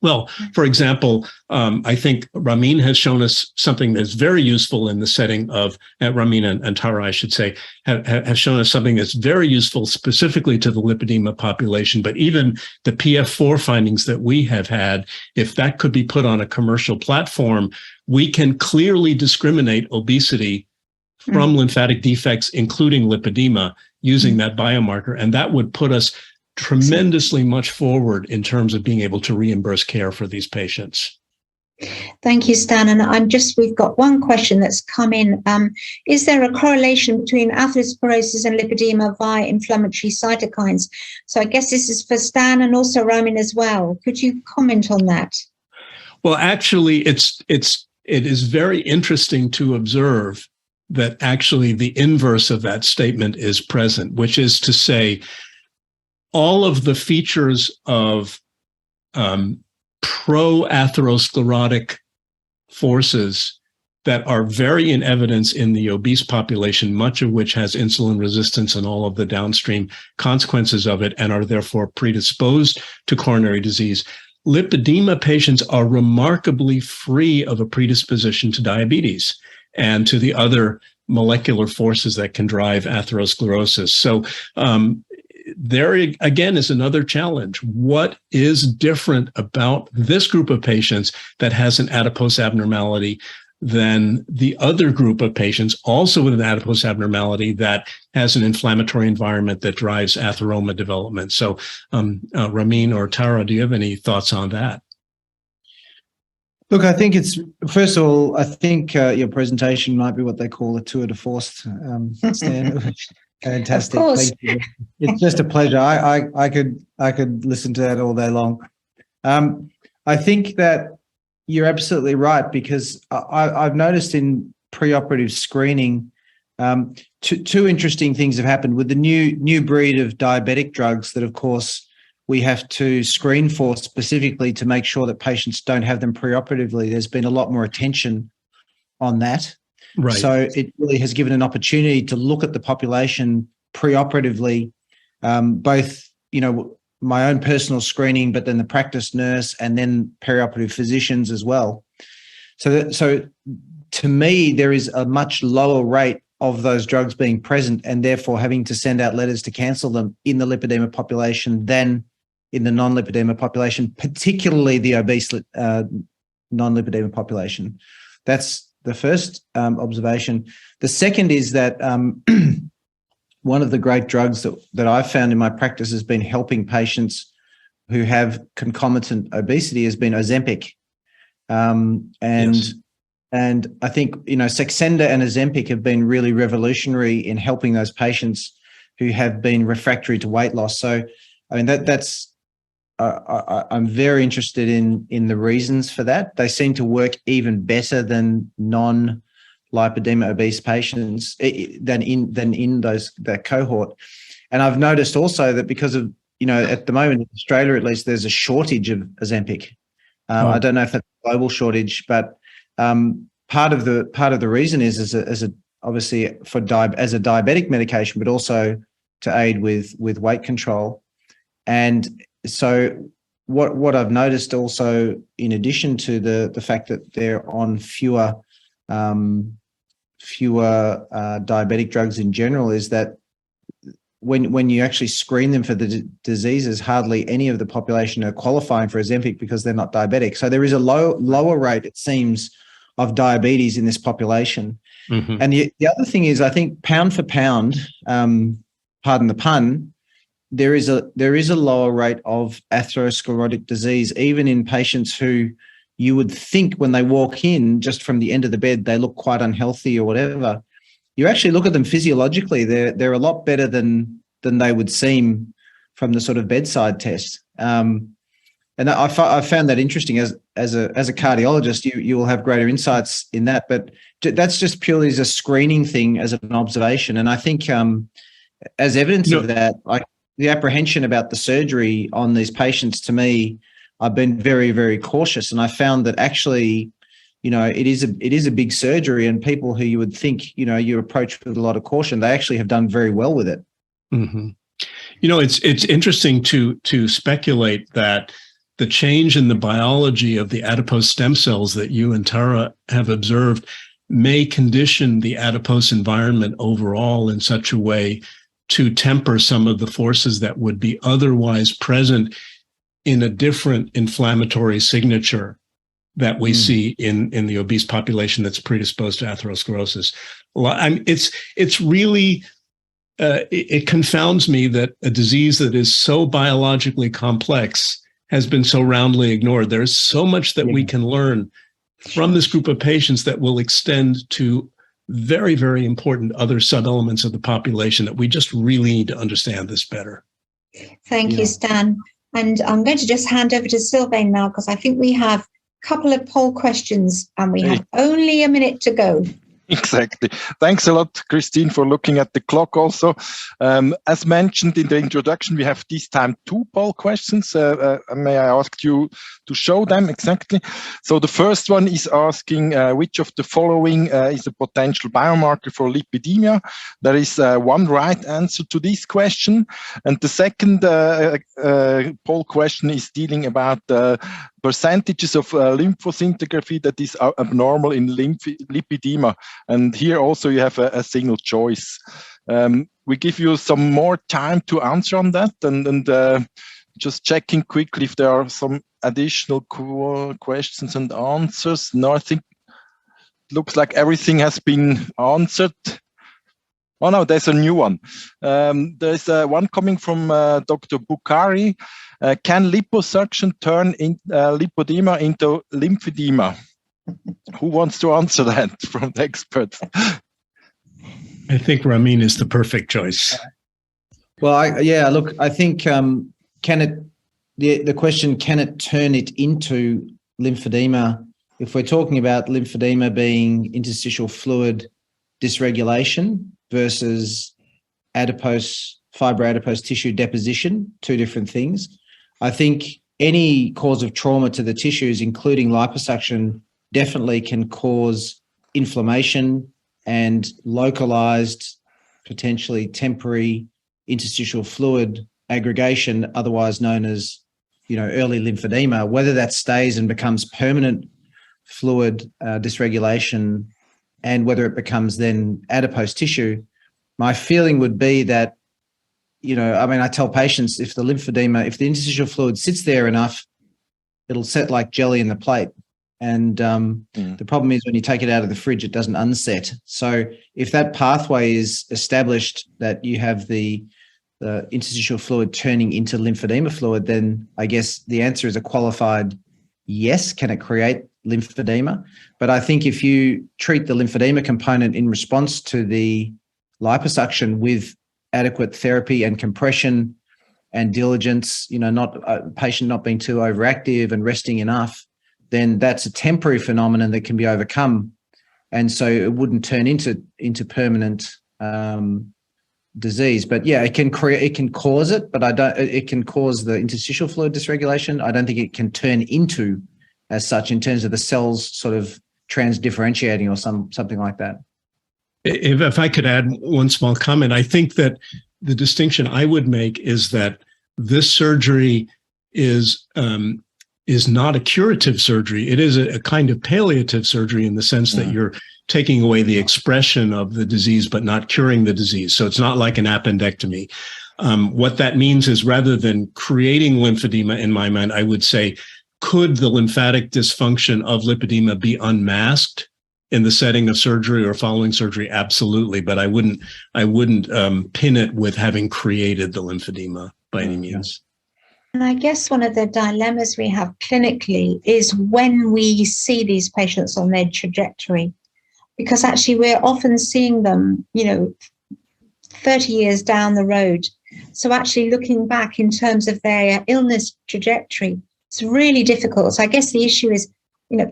S6: well, for example, I think Ramin has shown us something that's very useful in the setting of, Ramin and Tara, I should say, have shown us something that's very useful specifically to the lipedema population. But even the PF4 findings that we have had, if that could be put on a commercial platform, we can clearly discriminate obesity from lymphatic defects, including lipedema, using that biomarker. And that would put us tremendously much forward in terms of being able to reimburse care for these patients.
S2: Thank you, Stan. And we've got one question that's come in. Is there a correlation between atherosclerosis and lipedema via inflammatory cytokines? So I guess this is for Stan and also Ramin as well. Could you comment on that?
S6: Well, actually, it is very interesting to observe that actually the inverse of that statement is present, which is to say, all of the features of pro-atherosclerotic forces that are very in evidence in the obese population, much of which has insulin resistance and all of the downstream consequences of it, and are therefore predisposed to coronary disease. Lipedema patients are remarkably free of a predisposition to diabetes and to the other molecular forces that can drive atherosclerosis. So there again is another challenge. What is different about this group of patients that has an adipose abnormality than the other group of patients also with an adipose abnormality that has an inflammatory environment that drives atheroma development? So Ramin or Tara, do you have any thoughts on that?
S3: Look, I think first of all, I think your presentation might be what they call a tour de force, Stan. Fantastic. Thank you. It's just a pleasure. I could listen to that all day long. I think that you're absolutely right, because I've noticed in preoperative screening, two interesting things have happened with the new breed of diabetic drugs that, of course, we have to screen for specifically to make sure that patients don't have them preoperatively. There's been a lot more attention on that. Right. So it really has given an opportunity to look at the population preoperatively, both, my own personal screening, but then the practice nurse and then perioperative physicians as well. So to me, there is a much lower rate of those drugs being present and therefore having to send out letters to cancel them in the lipedema population than in the non-lipedema population, particularly the obese non-lipedema population. That's the first observation. The second is that one of the great drugs that I've found in my practice has been helping patients who have concomitant obesity has been Ozempic. Yes. And I think, Saxenda and Ozempic have been really revolutionary in helping those patients who have been refractory to weight loss. So, I mean, that's I'm very interested in the reasons for that. They seem to work even better than non-lipedema obese patients than in that cohort. And I've noticed also that because of, at the moment in Australia at least, there's a shortage of Ozempic. I don't know if that's a global shortage, but part of the reason is obviously as a diabetic medication, but also to aid with weight control. And so what I've noticed also, in addition to the fact that they're on fewer diabetic drugs in general, is that when you actually screen them for the diseases, hardly any of the population are qualifying for Ozempic because they're not diabetic. So there is a lower rate, it seems, of diabetes in this population. Mm-hmm. And the other thing is, I think pound for pound, pardon the pun, there is a lower rate of atherosclerotic disease, even in patients who you would think when they walk in, just from the end of the bed, they look quite unhealthy or whatever. You actually look at them physiologically, they're a lot better than they would seem from the sort of bedside test. And I found that interesting. As a cardiologist, you will have greater insights in that, but that's just purely as a screening thing, as an observation. And I think as evidence of that, like the apprehension about the surgery on these patients, to me, I've been very, very cautious, and I found that actually, it is a big surgery, and people who you would think, you approach with a lot of caution, they actually have done very well with it.
S6: Mm-hmm. It's interesting to speculate that the change in the biology of the adipose stem cells that you and Tara have observed may condition the adipose environment overall in such a way to temper some of the forces that would be otherwise present in a different inflammatory signature that we see in the obese population that's predisposed to atherosclerosis. It's really, it confounds me that a disease that is so biologically complex has been so roundly ignored. There's so much that we can learn from this group of patients that will extend to very, very important other sub-elements of the population that we just really need to understand this better.
S2: Thank you, Stan. And I'm going to just hand over to Sylvain now, because I think we have a couple of poll questions and we have only a minute to go.
S1: Exactly. Thanks a lot, Christine, for looking at the clock also. As mentioned in the introduction, we have this time 2 poll questions. May I ask you to show them exactly? So the first one is asking which of the following is a potential biomarker for lipidemia. There is one right answer to this question. And the second poll question is dealing about percentages of lymphoscintigraphy that is abnormal in lipedema. And here also you have a single choice. We give you some more time to answer on that, and just checking quickly if there are some additional questions and answers. No, I think it looks like everything has been answered. Oh no, there's a new one. There's one coming from Dr. Bukhari. Can liposuction turn lipodema into lymphedema? Who wants to answer that from the experts?
S6: I think Ramin is the perfect choice.
S3: Well, I think the question, can it turn it into lymphedema? If we're talking about lymphedema being interstitial fluid dysregulation versus fibroadipose tissue deposition, 2 different things. I think any cause of trauma to the tissues, including liposuction, definitely can cause inflammation and localized, potentially temporary interstitial fluid aggregation, otherwise known as, early lymphedema. Whether that stays and becomes permanent fluid dysregulation, and whether it becomes then adipose tissue, my feeling would be that, I tell patients, if the interstitial fluid sits there enough, it'll set like jelly in the plate. And the problem is when you take it out of the fridge, it doesn't unset. So if that pathway is established, that you have the interstitial fluid turning into lymphedema fluid, then I guess the answer is a qualified yes. Can it create lymphedema? But I think if you treat the lymphedema component in response to the liposuction with adequate therapy and compression and diligence, not a patient not being too overactive and resting enough, then that's a temporary phenomenon that can be overcome. And so it wouldn't turn into permanent disease. But yeah, it can cause it, but it can cause the interstitial fluid dysregulation. I don't think it can turn into as such in terms of the cells sort of transdifferentiating or something like that.
S6: If I could add one small comment, I think that the distinction I would make is that this surgery is not a curative surgery. It is a kind of palliative surgery in the sense that you're taking away the expression of the disease, but not curing the disease. So it's not like an appendectomy. What that means is, rather than creating lymphedema, in my mind, I would say, could the lymphatic dysfunction of lipedema be unmasked in the setting of surgery or following surgery? Absolutely, but I wouldn't pin it with having created the lymphedema. by any means.
S2: And I guess one of the dilemmas we have clinically is when we see these patients on their trajectory, because actually we're often seeing them, 30 years down the road. So actually looking back in terms of their illness trajectory, it's really difficult. So I guess the issue is,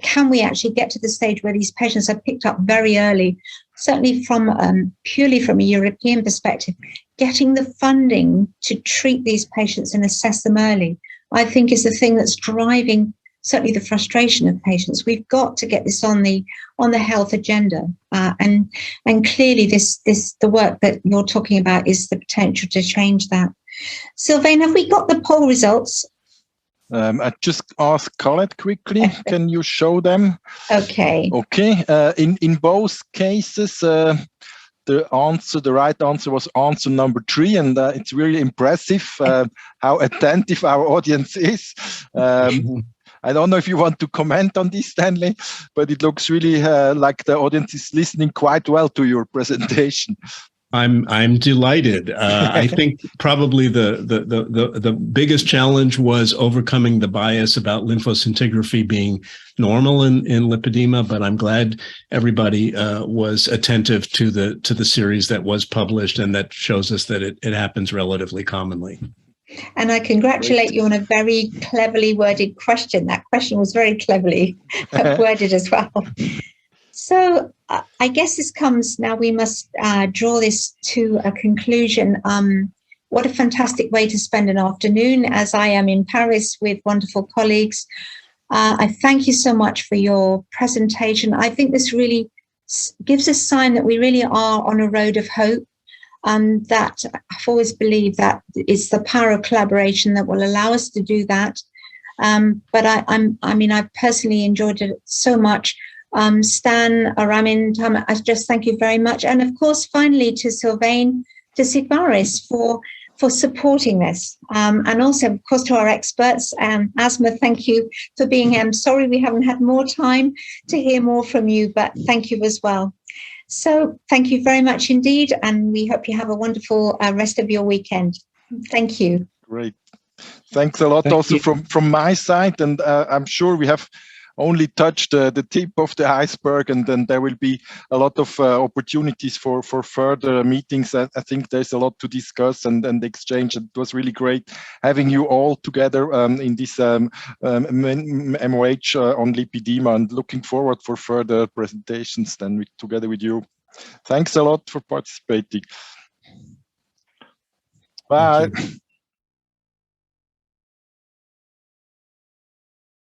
S2: can we actually get to the stage where these patients are picked up very early, certainly from purely from a European perspective, getting the funding to treat these patients and assess them early, I think is the thing that's driving certainly the frustration of patients. We've got to get this on the health agenda, and clearly the work that you're talking about is the potential to change that. Sylvain, have we got the poll results?
S1: I just asked Colette quickly. Can you show them?
S2: Okay.
S1: Okay. In both cases, the right answer was answer number 3, and it's really impressive how attentive our audience is. I don't know if you want to comment on this, Stanley, but it looks really like the audience is listening quite well to your presentation.
S6: I'm delighted. I think probably the biggest challenge was overcoming the bias about lymphoscintigraphy being normal in lipedema, but I'm glad everybody was attentive to the series that was published and that shows us that it happens relatively commonly.
S2: And I congratulate you on a very cleverly worded question. That question was very cleverly worded as well. So I guess this comes now, we must draw this to a conclusion. What a fantastic way to spend an afternoon, as I am in Paris with wonderful colleagues. I thank you so much for your presentation. I think this really gives a sign that we really are on a road of hope. That I've always believed that it's the power of collaboration that will allow us to do that. But I personally enjoyed it so much. Stan, Ramin, Tama, I just thank you very much. And of course, finally to Sylvain, to Sigmaris for supporting this. And also, of course, to our experts. Asma, thank you for being here. I'm sorry we haven't had more time to hear more from you, but thank you as well. So thank you very much indeed. And we hope you have a wonderful rest of your weekend. Thank you.
S1: Great. Thanks a lot from my side. And I'm sure we have only touched the tip of the iceberg, and then there will be a lot of opportunities for further meetings. I think there's a lot to discuss and exchange. It was really great having you all together in this MOH on lipedema, and looking forward for further presentations then together with you. Thanks a lot for participating. Bye.